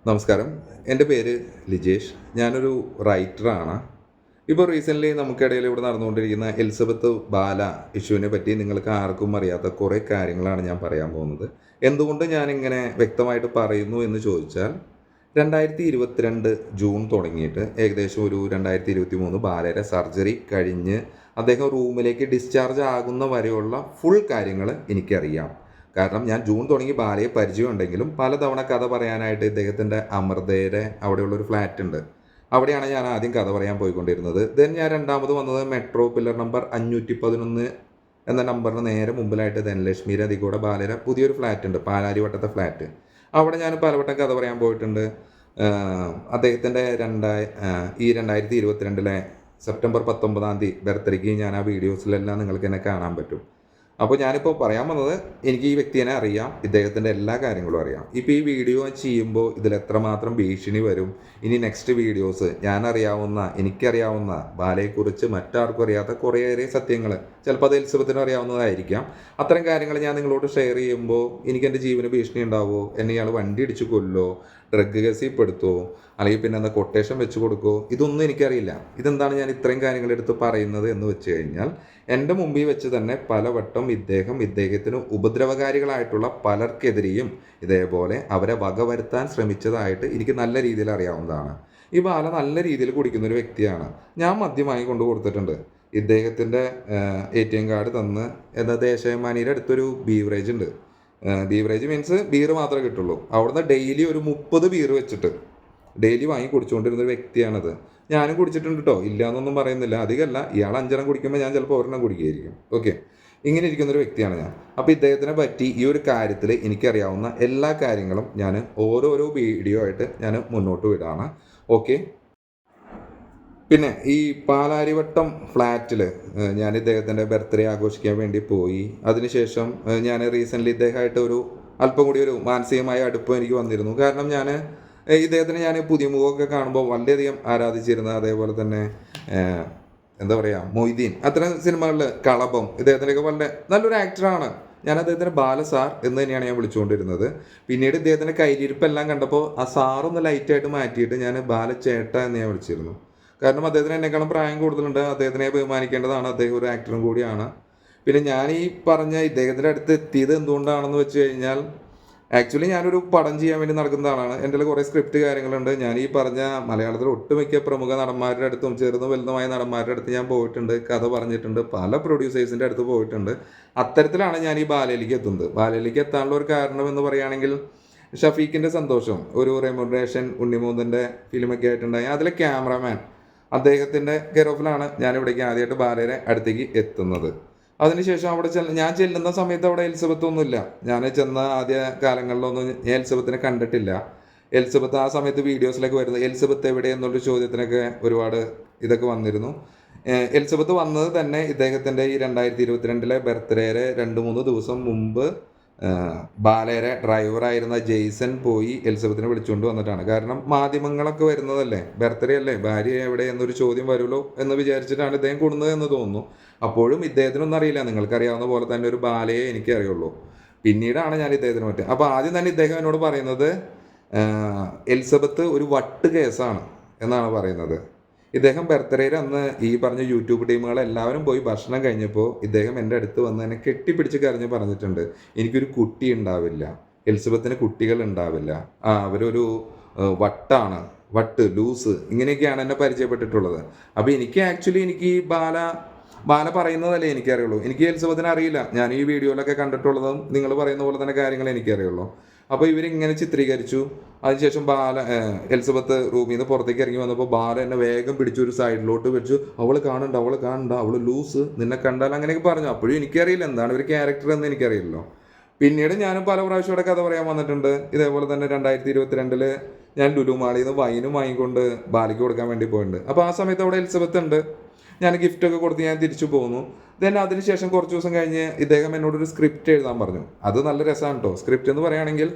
നമസ്കാരം. എൻ്റെ പേര് ലിജേഷ്. ഞാനൊരു റൈറ്ററാണ്. ഇപ്പോൾ റീസെൻ്റ്ലി നമുക്കിടയിൽ ഇവിടെ നടന്നുകൊണ്ടിരിക്കുന്ന എലിസബത്ത് ബാല ഇഷ്യൂവിനെ പറ്റി നിങ്ങൾക്ക് ആർക്കും അറിയാത്ത കുറേ കാര്യങ്ങളാണ് ഞാൻ പറയാൻ പോകുന്നത്. എന്തുകൊണ്ട് ഞാനിങ്ങനെ വ്യക്തമായിട്ട് പറയുന്നു എന്ന് ചോദിച്ചാൽ 2022 ജൂൺ തുടങ്ങിയിട്ട് ഏകദേശം ഒരു 2023 ബാലയുടെ സർജറി കഴിഞ്ഞ് അദ്ദേഹം റൂമിലേക്ക് ഡിസ്ചാർജ് ആകുന്ന വരെയുള്ള ഫുൾ കാര്യങ്ങൾ എനിക്കറിയാം. കാരണം ഞാൻ ജൂൺ തുടങ്ങി ബാലയെ പരിചയമുണ്ടെങ്കിലും പലതവണ കഥ പറയാനായിട്ട് ഇദ്ദേഹത്തിൻ്റെ അമൃതയുടെ അവിടെയുള്ളൊരു ഫ്ലാറ്റ് ഉണ്ട്. അവിടെയാണ് ഞാൻ ആദ്യം കഥ പറയാൻ പോയിക്കൊണ്ടിരുന്നത്. ദെൻ ഞാൻ രണ്ടാമത് വന്നത് മെട്രോ പില്ലർ നമ്പർ 511 എന്ന നമ്പറിന് നേരെ മുമ്പിലായിട്ട് ധനലക്ഷ്മിയുടെ അതികൂടെ ബാലയുടെ പുതിയൊരു ഫ്ലാറ്റ് ഉണ്ട്, പാലാരിവട്ടത്തെ ഫ്ലാറ്റ്. അവിടെ ഞാൻ പലവട്ടം കഥ പറയാൻ പോയിട്ടുണ്ട്. അദ്ദേഹത്തിൻ്റെ ഈ 2022 സെപ്റ്റംബർ 19 ബർത്ത്ഡേക്ക് ഞാൻ ആ വീഡിയോസിലെല്ലാം നിങ്ങൾക്ക് എന്നെ കാണാൻ പറ്റും. അപ്പോൾ ഞാനിപ്പോൾ പറയാൻ വന്നത്, എനിക്ക് ഈ വ്യക്തിയെ അറിയാം, ഇദ്ദേഹത്തിൻ്റെ എല്ലാ കാര്യങ്ങളും അറിയാം. ഇപ്പോൾ ഈ വീഡിയോ ചെയ്യുമ്പോൾ ഇതിൽ എത്രമാത്രം ഭീഷണി വരും, ഇനി നെക്സ്റ്റ് വീഡിയോസ് എനിക്കറിയാവുന്ന ബാലയെക്കുറിച്ച് മറ്റാർക്കും അറിയാത്ത കുറേയേറെ സത്യങ്ങൾ, ചിലപ്പോൾ അത് എലിസബത്തിനും അറിയാവുന്നതായിരിക്കാം. അത്തരം കാര്യങ്ങൾ ഞാൻ നിങ്ങളോട് ഷെയർ ചെയ്യുമ്പോൾ എനിക്ക് എൻ്റെ ജീവന് ഭീഷണി ഉണ്ടാവുമോ, എന്നെ ഇയാൾ വണ്ടി ഇടിച്ച് കൊല്ലോ, ഡ്രഗ് കേസിൽ പെടുത്തുമോ, അല്ലെങ്കിൽ പിന്നെ എന്താ കൊട്ടേഷൻ വെച്ച് കൊടുക്കുമോ, ഇതൊന്നും എനിക്കറിയില്ല. ഇതെന്താണ് ഞാൻ ഇത്രയും കാര്യങ്ങൾ എടുത്ത് പറയുന്നത് എന്ന് വെച്ച് കഴിഞ്ഞാൽ, എൻ്റെ മുമ്പിൽ വെച്ച് തന്നെ പലവട്ടം ഇദ്ദേഹത്തിന് ഉപദ്രവകാരികളായിട്ടുള്ള പലർക്കെതിരെയും ഇതേപോലെ അവരെ വകവരുത്താൻ ശ്രമിച്ചതായിട്ട് എനിക്ക് നല്ല രീതിയിൽ അറിയാവുന്നതാണ്. ഈ ബാല നല്ല രീതിയിൽ കുടിക്കുന്ന ഒരു വ്യക്തിയാണ്. ഞാൻ മദ്യമായി കൊണ്ടു കൊടുത്തിട്ടുണ്ട്. ഇദ്ദേഹത്തിൻ്റെ ATM കാർഡ് തന്ന് ദേശമാനിയുടെ അടുത്തൊരു ബീവറേജ് ഉണ്ട്. ബീവറേജ് മീൻസ് ബീർ മാത്രമേ കിട്ടുള്ളൂ. അവിടുന്ന് ഡെയിലി ഒരു 30 ബീർ വെച്ചിട്ട് ഡെയിലി വാങ്ങി കുടിച്ചുകൊണ്ടിരുന്നൊരു വ്യക്തിയാണത്. ഞാനും കുടിച്ചിട്ടുണ്ട് കേട്ടോ, ഇല്ല എന്നൊന്നും പറയുന്നില്ല. അധികമല്ല, ഇയാൾ 5 കുടിക്കുമ്പോൾ ഞാൻ ചിലപ്പോൾ 1 കുടിക്കുകയായിരിക്കും. ഓക്കെ, ഇങ്ങനെ ഇരിക്കുന്നൊരു വ്യക്തിയാണ് ഞാൻ. അപ്പോൾ ഇദ്ദേഹത്തിനെ പറ്റി ഈ ഒരു കാര്യത്തിൽ എനിക്കറിയാവുന്ന എല്ലാ കാര്യങ്ങളും ഞാൻ ഓരോരോ വീഡിയോ ആയിട്ട് ഞാൻ മുന്നോട്ട് വിടാണ്. ഓക്കെ, പിന്നെ ഈ പാലാരിവട്ടം ഫ്ലാറ്റിൽ ഞാൻ ഇദ്ദേഹത്തിൻ്റെ ബർത്ത്ഡേ ആഘോഷിക്കാൻ വേണ്ടി പോയി. അതിനുശേഷം ഞാൻ റീസെൻ്റ്ലി ഇദ്ദേഹമായിട്ട് അല്പം കൂടി ഒരു മാനസികമായ അടുപ്പം എനിക്ക് വന്നിരുന്നു. കാരണം ഇദ്ദേഹത്തിന് ഞാൻ പുതിയ മുഖമൊക്കെ കാണുമ്പോൾ വളരെയധികം ആരാധിച്ചിരുന്നു. അതേപോലെ തന്നെ എന്താ പറയുക, മൊയ്തീൻ, അത്തരം സിനിമകളിൽ കളഭം, ഇദ്ദേഹത്തിൻ്റെയൊക്കെ വളരെ നല്ലൊരു ആക്ടറാണ്. ഞാൻ അദ്ദേഹത്തിന് ബാലസാർ എന്ന് തന്നെയാണ് ഞാൻ വിളിച്ചുകൊണ്ടിരുന്നത്. പിന്നീട് ഇദ്ദേഹത്തിൻ്റെ കയ്യിരിപ്പെല്ലാം കണ്ടപ്പോൾ ആ സാറൊന്ന് ലൈറ്റായിട്ട് മാറ്റിയിട്ട് ഞാൻ ബാലച്ചേട്ട എന്ന് ഞാൻ വിളിച്ചിരുന്നു. കാരണം അദ്ദേഹത്തിന് എന്നെക്കാളും പ്രായം കൂടുതലുണ്ട്. അദ്ദേഹത്തിനെ ബഹുമാനിക്കേണ്ടതാണ്. അദ്ദേഹം ഒരു ആക്ടറും കൂടിയാണ്. പിന്നെ ഞാൻ ഈ പറഞ്ഞ ഇദ്ദേഹത്തിൻ്റെ അടുത്ത് എത്തിയത് എന്തുകൊണ്ടാണെന്ന് വെച്ച് കഴിഞ്ഞാൽ, ആക്ച്വലി ഞാനൊരു പടം ചെയ്യാൻ വേണ്ടി നടക്കുന്ന ആളാണ്. എൻ്റെ കുറേ സ്ക്രിപ്റ്റ് കാര്യങ്ങളുണ്ട്. ഞാൻ ഈ പറഞ്ഞ മലയാളത്തിലെ ഒട്ടുമിക്ക പ്രമുഖ നടന്മാരുടെ അടുത്തും ചെറുതും വലുതുമായ നടന്മാരുടെ അടുത്ത് ഞാൻ പോയിട്ടുണ്ട്, കഥ പറഞ്ഞിട്ടുണ്ട്, പല പ്രൊഡ്യൂസേഴ്സിൻ്റെ അടുത്ത് പോയിട്ടുണ്ട്. അത്തരത്തിലാണ് ഞാൻ ഈ ബാലയിലേക്ക് എത്തുന്നത്. ബാലയിലേക്ക് എത്താനുള്ള ഒരു കാരണം എന്ന് പറയുകയാണെങ്കിൽ, ഷഫീഖിൻ്റെ സന്തോഷം, ഒരു റെമ്യൂണറേഷൻ ഉണ്ണിമൂന്നിൻ്റെ ഫിലിമൊക്കെ ആയിട്ടുണ്ടായി. അതിലെ ക്യാമറാമാൻ അദ്ദേഹത്തിൻ്റെ കെയർ ഓഫിലാണ് ഞാൻ ഇവിടേക്ക് ആദ്യമായിട്ട് ബാലയുടെ അടുത്തേക്ക് എത്തുന്നത്. അതിനുശേഷം അവിടെ ഞാൻ ചെല്ലുന്ന സമയത്ത് അവിടെ എലിസബത്ത് ഒന്നുമില്ല. ഞാൻ ചെന്ന ആദ്യ കാലങ്ങളിലൊന്നും ഞാൻ എലിസബത്തിനെ കണ്ടിട്ടില്ല. എലിസബത്ത് ആ സമയത്ത് വീഡിയോസിലൊക്കെ വരുന്നത്, എലിസബത്ത് എവിടെ എന്നുള്ളൊരു ചോദ്യത്തിനൊക്കെ ഒരുപാട് ഇതൊക്കെ വന്നിരുന്നു. എലിസബത്ത് വന്നത് തന്നെ ഇദ്ദേഹത്തിൻ്റെ ഈ 2022 ബർത്ത്ഡേയുടെ 2-3 ദിവസം മുമ്പ് ബാലയുടെ ഡ്രൈവറായിരുന്ന ജെയ്സൺ പോയി എലിസബത്തിനെ വിളിച്ചുകൊണ്ട് വന്നിട്ടാണ്. കാരണം മാധ്യമങ്ങളൊക്കെ വരുന്നതല്ലേ, ബർത്ത്ഡേ അല്ലേ, ഭാര്യ എവിടെ എന്നൊരു ചോദ്യം വരുമല്ലോ എന്ന് വിചാരിച്ചിട്ടാണ് ഇദ്ദേഹം കൊടുന്നത് എന്ന് തോന്നുന്നു. അപ്പോഴും ഇദ്ദേഹത്തിനൊന്നും അറിയില്ല. നിങ്ങൾക്കറിയാവുന്ന പോലെ തന്നെ ഒരു ബാലയെ എനിക്കറിയുള്ളൂ. പിന്നീടാണ് ഞാൻ ഇദ്ദേഹത്തിന് പറ്റുക. അപ്പോൾ ആദ്യം തന്നെ ഇദ്ദേഹം എന്നോട് പറയുന്നത് എലിസബത്ത് ഒരു വട്ട് കേസാണ് എന്നാണ് പറയുന്നത്. ഇദ്ദേഹം ബർത്ത്ഡേയിൽ അന്ന് ഈ പറഞ്ഞ യൂട്യൂബ് ടീമുകളെല്ലാവരും പോയി ഭക്ഷണം കഴിഞ്ഞപ്പോൾ ഇദ്ദേഹം എൻ്റെ അടുത്ത് വന്ന് എന്നെ കെട്ടിപ്പിടിച്ച് കരഞ്ഞ് പറഞ്ഞിട്ടുണ്ട്, എനിക്കൊരു കുട്ടി ഉണ്ടാവില്ല, എലിസബത്തിന് കുട്ടികൾ ഉണ്ടാവില്ല, അവരൊരു വട്ടാണ്, വട്ട്, ലൂസ്, ഇങ്ങനെയൊക്കെയാണ് എന്നെ പരിചയപ്പെട്ടിട്ടുള്ളത്. അപ്പോൾ എനിക്ക് ബാല പറയുന്നതല്ലേ എനിക്കറിയുള്ളൂ. എനിക്ക് എലിസബത്തിനെ അറിയില്ല. ഞാൻ ഈ വീഡിയോയിലൊക്കെ കണ്ടിട്ടുള്ളതും നിങ്ങൾ പറയുന്ന പോലെ തന്നെ കാര്യങ്ങൾ എനിക്കറിയുള്ളൂ. അപ്പോൾ ഇവരിങ്ങനെ ചിത്രീകരിച്ചു. അതിനുശേഷം എലിസബത്ത് റൂമിൽ നിന്ന് പുറത്തേക്ക് ഇറങ്ങി വന്നപ്പോൾ ബാല എന്നെ വേഗം പിടിച്ചു ഒരു സൈഡിലോട്ട് വെച്ചു. അവൾ കാണണ്ട, അവൾ ലൂസ്, നിന്നെ കണ്ടാൽ, അങ്ങനെയൊക്കെ പറഞ്ഞു. അപ്പോഴും എനിക്കറിയില്ല എന്താണ് ഒരു ക്യാരക്ടർ എന്ന് എനിക്കറിയില്ലല്ലോ. പിന്നീട് ഞാനും പല പ്രാവശ്യം ഇവിടെ കഥ പറയാൻ വന്നിട്ടുണ്ട്. ഇതേപോലെ തന്നെ 2022 ഞാൻ ലുലു മാളിൽ നിന്ന് വൈനും വാങ്ങിക്കൊണ്ട് ബാലയ്ക്ക് കൊടുക്കാൻ വേണ്ടി പോയിട്ടുണ്ട്. അപ്പോൾ ആ സമയത്ത് അവിടെ എലിസബത്ത് ഉണ്ട്. ഞാൻ ഗിഫ്റ്റൊക്കെ കൊടുത്ത് ഞാൻ തിരിച്ചു പോന്നു. ദെൻ അതിനുശേഷം കുറച്ച് ദിവസം കഴിഞ്ഞ് ഇദ്ദേഹം എന്നോടൊരു സ്ക്രിപ്റ്റ് എഴുതാൻ പറഞ്ഞു. അത് നല്ല രസമാണ് കേട്ടോ. സ്ക്രിപ്റ്റ് എന്ന് പറയുകയാണെങ്കിൽ,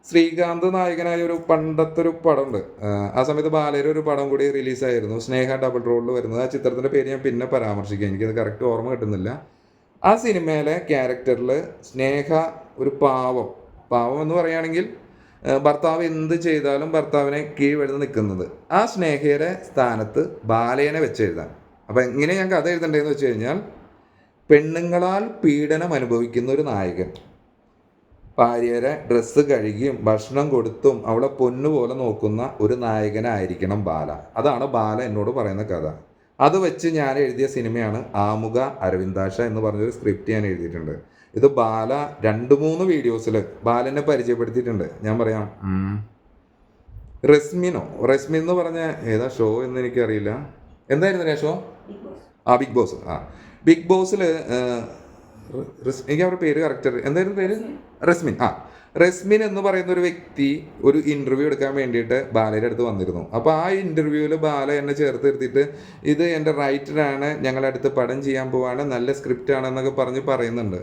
ശ്രീകാന്ത് നായകനായ ഒരു പണ്ടത്തെ ഒരു പടമുണ്ട്. ആ സമയത്ത് ബാലയുടെ ഒരു പടം കൂടി റിലീസായിരുന്നു, സ്നേഹ ഡബിൾ റോളിൽ വരുന്നത്. ആ ചിത്രത്തിൻ്റെ പേര് ഞാൻ പിന്നെ പരാമർശിക്കാം, എനിക്കത് കറക്റ്റ് ഓർമ്മ കിട്ടുന്നില്ല. ആ സിനിമയിലെ ക്യാരക്ടറിൽ സ്നേഹ ഒരു പാവം എന്ന് പറയുകയാണെങ്കിൽ ഭർത്താവ് എന്ത് ചെയ്താലും ഭർത്താവിനെ കീഴ്വഴുതി നിൽക്കുന്നത്. ആ സ്നേഹയുടെ സ്ഥാനത്ത് ബാലേനെ വെച്ച് എഴുതാൻ. അപ്പം എങ്ങനെ ഞാൻ കഥ എഴുതണ്ടേന്ന് വെച്ച് കഴിഞ്ഞാൽ, പെണ്ണുങ്ങളാൽ പീഡനം അനുഭവിക്കുന്ന ഒരു നായകൻ, ഭാര്യയുടെ ഡ്രസ്സ് കഴുകിയും ഭക്ഷണം കൊടുത്തും അവളെ പൊന്നുപോലെ നോക്കുന്ന ഒരു നായകനായിരിക്കണം ബാല. അതാണ് ബാല എന്നോട് പറയുന്ന കഥ. അത് വെച്ച് ഞാൻ എഴുതിയ സിനിമയാണ് ആമുഖ അരവിന്ദാക്ഷ എന്ന് പറഞ്ഞൊരു സ്ക്രിപ്റ്റ് ഞാൻ എഴുതിയിട്ടുണ്ട്. ഇത് ബാല 2-3 വീഡിയോസിൽ ബാലനെ പരിചയപ്പെടുത്തിയിട്ടുണ്ട്. ഞാൻ പറയാം, റസ്മിൻ എന്ന് പറഞ്ഞ ഏതാ ഷോ എന്ന് എനിക്കറിയില്ല. എന്തായിരുന്നു ഷോ? Big boss. ബിഗ് ബോസിൽ എനിക്ക് അവരുടെ പേര് കറക്റ്റ് എന്തായിരുന്നു പേര്? റസ്മിൻ എന്ന് പറയുന്ന ഒരു വ്യക്തി ഒരു ഇൻ്റർവ്യൂ എടുക്കാൻ വേണ്ടിയിട്ട് ബാലയുടെ അടുത്ത് വന്നിരുന്നു. അപ്പോൾ ആ ഇൻ്റർവ്യൂവിൽ ബാല എന്നെ ചേർത്ത് നിർത്തിയിട്ട്, ഇത് എൻ്റെ റൈറ്ററാണ്, ഞങ്ങളുടെ അടുത്ത് പടം ചെയ്യാൻ പോവാണ്, നല്ല സ്ക്രിപ്റ്റ് ആണെന്നൊക്കെ പറയുന്നുണ്ട്.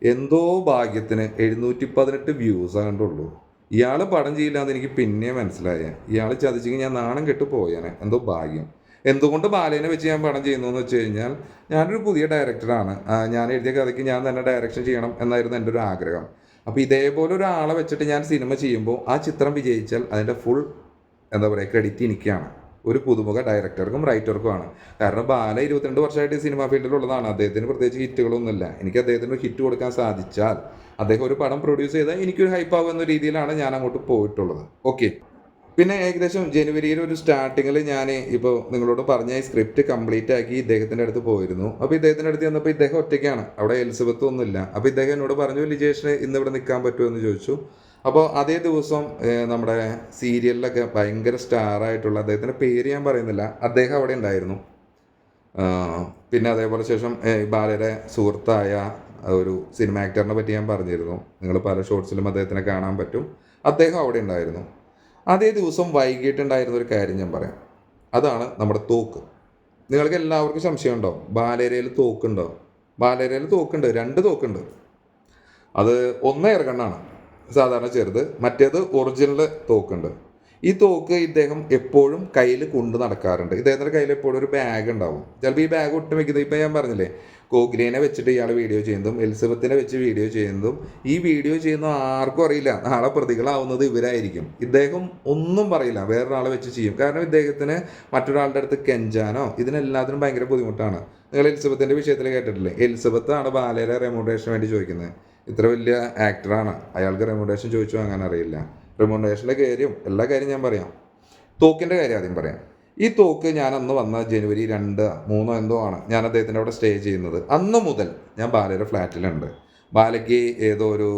എന്തോ ഭാഗ്യത്തിന് 718 വ്യൂസ് കണ്ടുള്ളൂ. ഇയാൾ പടം ചെയ്യില്ലാന്ന് എനിക്ക് പിന്നെ മനസ്സിലായേ. ഇയാൾ ചതിച്ചെങ്കിൽ ഞാൻ നാണം കെട്ട് പോയേനെ. എന്തോ ഭാഗ്യം. എന്തുകൊണ്ട് ബാലേനെ വെച്ച് ഞാൻ പടം ചെയ്യുന്നു എന്ന് വെച്ച് കഴിഞ്ഞാൽ, ഞാനൊരു പുതിയ ഡയറക്ടറാണ്. ഞാൻ എഴുതിയ കഥയ്ക്ക് ഞാൻ തന്നെ ഡയറക്ഷൻ ചെയ്യണം എന്നായിരുന്നു എൻ്റെ ഒരു ആഗ്രഹം. അപ്പോൾ ഇതേപോലെ ഒരാളെ വെച്ചിട്ട് ഞാൻ സിനിമ ചെയ്യുമ്പോൾ ആ ചിത്രം വിജയിച്ചാൽ അതിൻ്റെ ഫുൾ ക്രെഡിറ്റ് എനിക്കാണ്. ഒരു പുതുമുഖ ഡയറക്ടർക്കും റൈറ്റർക്കുമാണ്. കാരണം ബാല 22 വർഷമായിട്ട് സിനിമാ ഫീൽഡിലുള്ളതാണ്. അദ്ദേഹത്തിന് പ്രത്യേകിച്ച് ഹിറ്റുകളൊന്നുമില്ല. എനിക്ക് അദ്ദേഹത്തിന് ഒരു ഹിറ്റ് കൊടുക്കാൻ സാധിച്ചാൽ, അദ്ദേഹം ഒരു പടം പ്രൊഡ്യൂസ് ചെയ്താൽ എനിക്കൊരു ഹൈപ്പ് ആവുന്ന രീതിയിലാണ് ഞാൻ അങ്ങോട്ട് പോയിട്ടുള്ളത്. ഓക്കെ. പിന്നെ ഏകദേശം ജനുവരിയിൽ ഒരു സ്റ്റാർട്ടിങ്ങിൽ ഞാൻ ഇപ്പോൾ നിങ്ങളോട് പറഞ്ഞ ഈ സ്ക്രിപ്റ്റ് കംപ്ലീറ്റ് ആക്കി ഇദ്ദേഹത്തിൻ്റെ അടുത്ത് പോയിരുന്നു. അപ്പോൾ ഇദ്ദേഹത്തിൻ്റെ അടുത്ത് ചെന്നപ്പോൾ ഇദ്ദേഹം ഒറ്റയ്ക്കാണ്, അവിടെ എലിസബത്ത് ഒന്നുമില്ല. അപ്പോൾ ഇദ്ദേഹം എന്നോട് പറഞ്ഞു, ലിജേഷിന് ഇന്ന് ഇവിടെ നിൽക്കാൻ പറ്റുമോ എന്ന് ചോദിച്ചു. അപ്പോൾ അതേ ദിവസം നമ്മുടെ സീരിയലിലൊക്കെ ഭയങ്കര സ്റ്റാറായിട്ടുള്ള, അദ്ദേഹത്തിൻ്റെ പേര് ഞാൻ പറയുന്നില്ല, അദ്ദേഹം അവിടെ ഉണ്ടായിരുന്നു. പിന്നെ അതേപോലെ ശേഷം ബാലയുടെ സുഹൃത്തായ ഒരു സിനിമ ആക്ടറിനെ പറ്റി ഞാൻ പറഞ്ഞിരുന്നു. നിങ്ങൾ പല ഷോർട്സിലും അദ്ദേഹത്തിനെ കാണാൻ പറ്റും. അദ്ദേഹം അവിടെ ഉണ്ടായിരുന്നു. അതേ ദിവസം വൈകിട്ടുണ്ടായിരുന്ന ഒരു കാര്യം ഞാൻ പറയാം. അതാണ് നമ്മുടെ തോക്ക്. നിങ്ങൾക്ക് എല്ലാവർക്കും സംശയമുണ്ടോ ബാലേരയിൽ തോക്കുണ്ടോ? ബാലേരയിൽ തോക്കുണ്ട്, 2 തോക്കുണ്ട്. അത് ഒന്ന് എയർഗണ്ണാണ്, സാധാരണ ചെറുത്. മറ്റേത് ഒറിജിനൽ തോക്കുണ്ട്. ഈ തോക്ക് ഇദ്ദേഹം എപ്പോഴും കയ്യിൽ കൊണ്ട് നടക്കാറുണ്ട്. ഇദ്ദേഹത്തിൻ്റെ കയ്യിൽ എപ്പോഴും ഒരു ബാഗ് ഉണ്ടാവും. ചിലപ്പോൾ ഈ ബാഗ് ഒട്ടും വെക്കുന്നത്, ഇപ്പം ഞാൻ പറഞ്ഞില്ലേ, കോഗ്ലിനെ വെച്ചിട്ട് ഇയാൾ വീഡിയോ ചെയ്യുന്നതും എലിസബത്തിനെ വെച്ച് വീഡിയോ ചെയ്യുന്നതും, ഈ വീഡിയോ ചെയ്യുന്ന ആർക്കും അറിയില്ല. നാളെ പ്രതികളാവുന്നത് ഇവരായിരിക്കും. ഇദ്ദേഹം ഒന്നും പറയില്ല, വേറൊരാളെ വെച്ച് ചെയ്യും. കാരണം ഇദ്ദേഹത്തിന് മറ്റൊരാളുടെ അടുത്ത് കെഞ്ചാനോ ഇതിനെല്ലാത്തിനും ഭയങ്കര ബുദ്ധിമുട്ടാണ്. നിങ്ങൾ എലിസബത്തിൻ്റെ വിഷയത്തിൽ കേട്ടിട്ടില്ലേ? എലിസബത്താണ് ബാലയുടെ റെമ്യൂണറേഷന് വേണ്ടി ചോദിക്കുന്നത്. ഇത്ര വലിയ ആക്ടറാണ്, അയാൾക്ക് റെമ്യൂണറേഷൻ ചോദിച്ചു വാങ്ങാൻ അറിയില്ല. റെമ്യൂണറേഷൻ്റെ കാര്യം, എല്ലാ കാര്യം ഞാൻ പറയാം. തോക്കിൻ്റെ കാര്യം ആദ്യം പറയാം. ഈ തോക്ക് ഞാൻ അന്ന് വന്ന ജനുവരി 2-3 എന്തോ ആണ് ഞാൻ അദ്ദേഹത്തിൻ്റെ അവിടെ സ്റ്റേ ചെയ്യുന്നത്. അന്ന് മുതൽ ഞാൻ ബാലയുടെ ഫ്ലാറ്റിലുണ്ട്. ബാലയ്ക്ക് ഏതോ ഒരു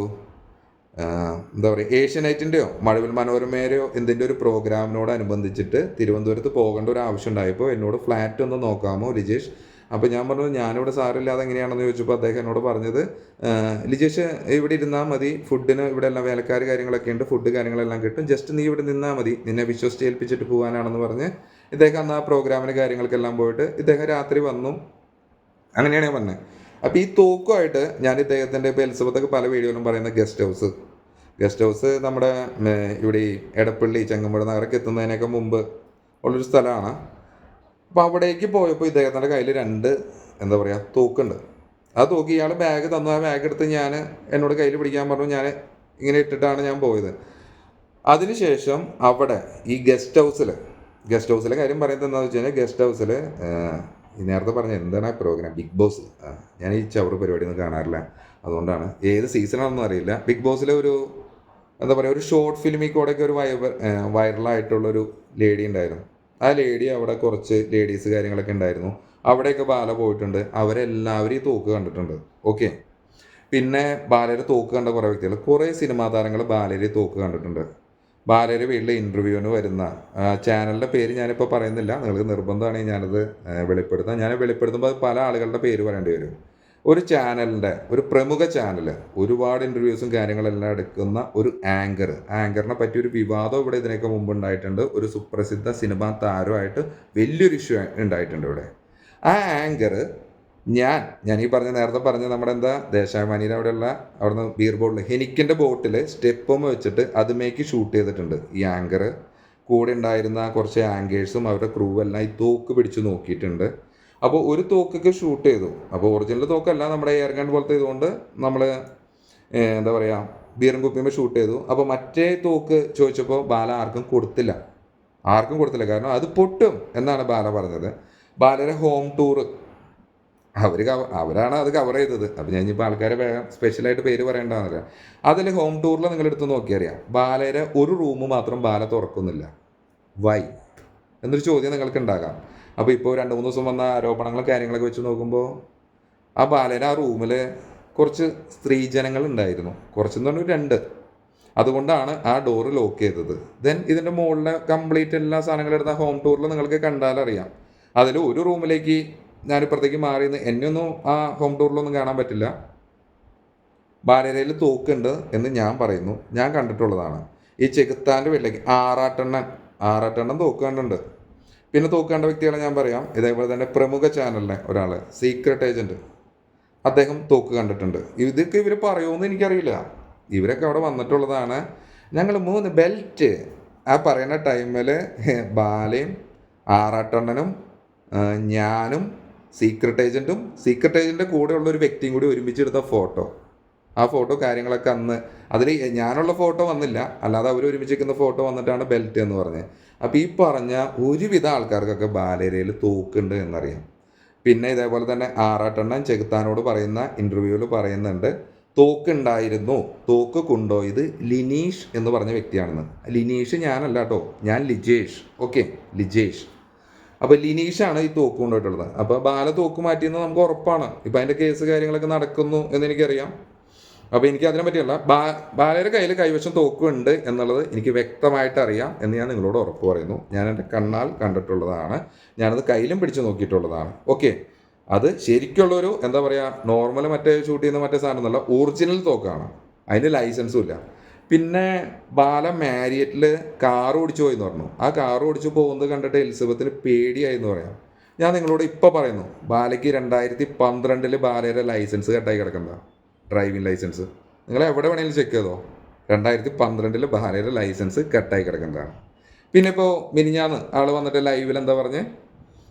ഏഷ്യാനെറ്റിൻ്റെയോ മഴവിൽ മനോരമയുടെയോ എന്തിൻ്റെ ഒരു പ്രോഗ്രാമിനോടനുബന്ധിച്ചിട്ട് തിരുവനന്തപുരത്ത് പോകേണ്ട ഒരു ആവശ്യം ഉണ്ടായപ്പോൾ എന്നോട് ഫ്ലാറ്റ് ഒന്ന് നോക്കാമോ ലിജേഷ്? അപ്പോൾ ഞാൻ പറഞ്ഞു, ഞാനിവിടെ സാറില്ലാതെ എങ്ങനെയാണെന്ന് ചോദിച്ചപ്പോൾ അദ്ദേഹം എന്നോട് പറഞ്ഞത്, ലിജേഷ് ഇവിടെ ഇരുന്നാൽ മതി, ഫുഡിന് ഇവിടെ എല്ലാം വേലക്കാർ കാര്യങ്ങളൊക്കെ ഉണ്ട്, ഫുഡ് കാര്യങ്ങളെല്ലാം കിട്ടും, ജസ്റ്റ് നീ ഇവിടെ നിന്നാൽ മതി, നിന്നെ വിശ്വസിച്ച് ഏൽപ്പിച്ചിട്ട് പോകാനാണെന്ന് പറഞ്ഞ് ഇദ്ദേഹം അന്ന് ആ പ്രോഗ്രാമിന് കാര്യങ്ങൾക്കെല്ലാം പോയിട്ട് ഇദ്ദേഹം രാത്രി വന്നു. അങ്ങനെയാണ് ഞാൻ പറഞ്ഞത്. അപ്പോൾ ഈ തോക്കുമായിട്ട് ഞാൻ ഇദ്ദേഹത്തിൻ്റെ ഇപ്പോൾ എലിസബത്തൊക്കെ പല വീഡിയോയിലും പറയുന്ന ഗസ്റ്റ് ഹൗസ് നമ്മുടെ ഇവിടെ ഈ എടപ്പള്ളി ചെങ്ങമ്പുഴ നഗരക്ക് എത്തുന്നതിനൊക്കെ മുമ്പ് ഉള്ളൊരു സ്ഥലമാണ്. അപ്പോൾ അവിടേക്ക് പോയപ്പോൾ ഇദ്ദേഹത്തിൻ്റെ കയ്യിൽ 2 തോക്കുണ്ട്. ആ തോക്ക് ഇയാൾ ബാഗ് തന്നു. ആ ബാഗ് എടുത്ത് എന്നോട് കയ്യിൽ പിടിക്കാൻ പറഞ്ഞു. ഞാൻ ഇങ്ങനെ ഇട്ടിട്ടാണ് ഞാൻ പോയത്. അതിനുശേഷം അവിടെ ഈ ഗസ്റ്റ് ഹൗസിലെ കാര്യം പറയുന്നത് എന്താണെന്ന് വെച്ച് കഴിഞ്ഞാൽ, ഗസ്റ്റ് ഹൗസിൽ നേരത്തെ പറഞ്ഞ എന്താണ് ആ പ്രോഗ്രാം, ബിഗ് ബോസ്. ഞാൻ ഈ ചവറ് പരിപാടിയൊന്നും കാണാറില്ല, അതുകൊണ്ടാണ്. ഏത് സീസണാണെന്നും അറിയില്ല. ബിഗ് ബോസിലെ ഒരു ഒരു ഷോർട്ട് ഫിലിമിൽ കൂടെയൊക്കെ ഒരു വൈറലായിട്ടുള്ളൊരു ലേഡി ഉണ്ടായിരുന്നു. ആ ലേഡി, അവിടെ കുറച്ച് ലേഡീസ് കാര്യങ്ങളൊക്കെ ഉണ്ടായിരുന്നു. അവിടെയൊക്കെ ബാല പോയിട്ടുണ്ട്. അവരെല്ലാവരും ഈ തോക്ക് കണ്ടിട്ടുണ്ട്. ഓക്കെ. പിന്നെ ബാലയുടെ തോക്ക് കണ്ട കുറേ വ്യക്തികൾ, കുറേ സിനിമാ താരങ്ങൾ ബാലയുടെ തോക്ക് കണ്ടിട്ടുണ്ട്. ബാലയുടെ വീട്ടിലെ ഇൻ്റർവ്യൂവിന് വരുന്ന ചാനലിൻ്റെ പേര് ഞാനിപ്പോൾ പറയുന്നില്ല, നിങ്ങൾക്ക് നിർബന്ധമാണെങ്കിൽ ഞാനത് വെളിപ്പെടുത്താം. ഞാൻ വെളിപ്പെടുത്തുമ്പോൾ പല ആളുകളുടെ പേര് പറയേണ്ടി വരും. ഒരു ചാനലിൻ്റെ, ഒരു പ്രമുഖ ചാനൽ, ഒരുപാട് ഇൻ്റർവ്യൂസും കാര്യങ്ങളെല്ലാം എടുക്കുന്ന ഒരു ആങ്കറിനെ പറ്റി ഒരു വിവാദം ഇവിടെ ഇതിനൊക്കെ മുമ്പ് ഉണ്ടായിട്ടുണ്ട്. ഒരു സുപ്രസിദ്ധ സിനിമാ താരമായിട്ട് വലിയൊരു ഇഷ്യൂ ഉണ്ടായിട്ടുണ്ട് ഇവിടെ. ആ ആങ്കർ ഞാൻ ഈ നേരത്തെ പറഞ്ഞ നമ്മുടെ ദേശാഭിമാനിയുടെ അവിടുന്ന് ബീർ ബോട്ടിൽ ഹെനിക്കിൻ്റെ ബോട്ടിൽ സ്റ്റെപ്പും വെച്ചിട്ട് അതുമേക്ക് ഷൂട്ട് ചെയ്തിട്ടുണ്ട്. ഈ ആങ്കർ കൂടെ ഉണ്ടായിരുന്ന കുറച്ച് ആങ്കേഴ്സും അവരുടെ ക്രൂ എല്ലാം ഈ തോക്ക് പിടിച്ച് നോക്കിയിട്ടുണ്ട്. അപ്പോൾ ഒരു തോക്കൊക്കെ ഷൂട്ട് ചെയ്തു. അപ്പോൾ ഒറിജിനൽ തോക്കല്ല, നമ്മുടെ എയർ ഗൺ പോലത്തെ ഇതുകൊണ്ട് നമ്മൾ ബീറും കുപ്പിയുമ്പോൾ ഷൂട്ട് ചെയ്തു. അപ്പോൾ മറ്റേ തോക്ക് ചോദിച്ചപ്പോൾ ബാല ആർക്കും കൊടുത്തില്ല. കാരണം അത് പൊട്ടും എന്നാണ് ബാല പറഞ്ഞത്. ബാലയുടെ ഹോം ടൂർ അവരാണ് അത് കവർ ചെയ്തത്. അപ്പോൾ ഞാൻ ഇപ്പോൾ ആൾക്കാരെ വേഗം സ്പെഷ്യലായിട്ട് പേര് പറയേണ്ടതാണല്ലോ. അതിൽ ഹോം ടൂറിൽ നിങ്ങളെടുത്ത് നോക്കിയറിയാം, ബാലയുടെ ഒരു റൂം മാത്രം ബാല തുറക്കുന്നില്ല. വൈ എന്നൊരു ചോദ്യം നിങ്ങൾക്ക് ഉണ്ടാകാം. അപ്പോൾ ഇപ്പോൾ 2-3 ദിവസം വന്ന ആരോപണങ്ങളും കാര്യങ്ങളൊക്കെ വെച്ച് നോക്കുമ്പോൾ ആ ബാലയുടെ ആ റൂമിൽ കുറച്ച് സ്ത്രീജനങ്ങൾ ഉണ്ടായിരുന്നു. കുറച്ചെന്ന് പറഞ്ഞാൽ 2. അതുകൊണ്ടാണ് ആ ഡോറ് ലോക്ക് ചെയ്തത്. ദെൻ ഇതിൻ്റെ മുകളിലെ കംപ്ലീറ്റ് എല്ലാ സാധനങ്ങളും എടുത്ത ഹോം ടൂറിൽ നിങ്ങൾക്ക് കണ്ടാലറിയാം. അതിൽ ഒരു റൂമിലേക്ക് ഞാനിപ്പുറത്തേക്ക് മാറിയെന്ന് എന്നെയൊന്നും ആ ഹോം ടൂറിലൊന്നും കാണാൻ പറ്റില്ല. ബാലരയിൽ തോക്കുണ്ട് എന്ന് ഞാൻ പറയുന്നു, ഞാൻ കണ്ടിട്ടുള്ളതാണ്. ഈ ചെകുത്താൻ്റെ വീട്ടിലേക്ക് ആറാട്ടെണ്ണം തോക്ക് കണ്ടുണ്ട്. പിന്നെ തോക്ക് കണ്ട വ്യക്തികളെ ഞാൻ പറയാം. ഇതേപോലെ തന്നെ പ്രമുഖ ചാനലിലെ ഒരാൾ, സീക്രട്ട് ഏജൻറ്റ്, അദ്ദേഹം തോക്ക് കണ്ടിട്ടുണ്ട്. ഇതൊക്കെ ഇവർ പറയുമെന്ന് എനിക്കറിയില്ല. ഇവരൊക്കെ അവിടെ വന്നിട്ടുള്ളതാണ്. ഞങ്ങൾ 3 ബെൽറ്റ് ആ പറയുന്ന ടൈമിൽ ബാലയും ആറാട്ടെണ്ണനും ഞാനും സീക്രട്ട് ഏജൻറ്റിൻ്റെ കൂടെയുള്ള ഒരു വ്യക്തിയും കൂടി ഒരുമിച്ചെടുത്ത ഫോട്ടോ, ആ ഫോട്ടോ കാര്യങ്ങളൊക്കെ അന്ന് അതിൽ ഞാനുള്ള ഫോട്ടോ വന്നില്ല, അല്ലാതെ അവർ ഒരുമിച്ചിരിക്കുന്ന ഫോട്ടോ വന്നിട്ടാണ് ബെൽറ്റ് എന്ന് പറഞ്ഞത്. അപ്പോൾ ഈ പറഞ്ഞ ഒരുവിധ ആൾക്കാർക്കൊക്കെ ബാലരയിൽ തോക്കുണ്ട് എന്നറിയാം. പിന്നെ ഇതേപോലെ തന്നെ ആറാട്ടെണ്ണൻ ചെകുത്താനോട് പറയുന്ന ഇൻ്റർവ്യൂവിൽ പറയുന്നുണ്ട്, തോക്കുണ്ടായിരുന്നു, തോക്ക് കൊണ്ടുപോയത് ലിനീഷ് എന്ന് പറഞ്ഞ വ്യക്തിയാണെന്ന്. ലിനീഷ് ഞാനല്ല കേട്ടോ, ഞാൻ ലിജേഷ്. ഓക്കെ, ലിജേഷ്. അപ്പോൾ ലിനീഷാണ് ഈ തോക്ക് കൊണ്ടുപോയിട്ടുള്ളത്. അപ്പോൾ ബാല തോക്ക് മാറ്റിയെന്ന് നമുക്ക് ഉറപ്പാണ്. ഇപ്പം അതിൻ്റെ കേസ് കാര്യങ്ങളൊക്കെ നടക്കുന്നു എന്നെനിക്കറിയാം. അപ്പോൾ എനിക്ക് അതിനെ പറ്റിയല്ല, ബാലയുടെ കയ്യിൽ കൈവശം തോക്കുണ്ട് എന്നുള്ളത് എനിക്ക് വ്യക്തമായിട്ട് അറിയാം എന്ന് ഞാൻ നിങ്ങളോട് ഉറപ്പ് പറയുന്നു. ഞാൻ എൻ്റെ കണ്ണാൽ കണ്ടിട്ടുള്ളതാണ്, ഞാനത് കയ്യിലും പിടിച്ച് നോക്കിയിട്ടുള്ളതാണ്. ഓക്കെ, അത് ശരിക്കുള്ളൊരു എന്താ പറയുക, നോർമൽ മറ്റേ ഷൂട്ട് ചെയ്യുന്ന മറ്റേ സാധനം എന്നല്ല, ഒറിജിനൽ തോക്കാണ്. അതിന് ലൈസൻസും ഇല്ല. പിന്നെ ബാല മാരിയറ്റിൽ കാറ് ഓടിച്ചു പോയി എന്ന് പറഞ്ഞു. ആ കാറ് ഓടിച്ചു പോകുന്നത് കണ്ടിട്ട് എലിസബത്തിന് പേടിയായി എന്ന് പറയാം. ഞാൻ നിങ്ങളോട് ഇപ്പോൾ പറയുന്നു, ബാലയ്ക്ക് 2012 ബാലയുടെ ലൈസൻസ് കട്ടായി കിടക്കണ്ട, ഡ്രൈവിംഗ് ലൈസൻസ്. നിങ്ങൾ എവിടെ വേണമെങ്കിലും ചെക്ക് ചെയ്തോ, 2012 ബാലയുടെ ലൈസൻസ് കട്ടായി കിടക്കേണ്ടതാണ്. പിന്നെ ഇപ്പോൾ മിനിഞ്ഞാന്ന് ആൾ വന്നിട്ട് ലൈവിൽ എന്താ പറഞ്ഞ്,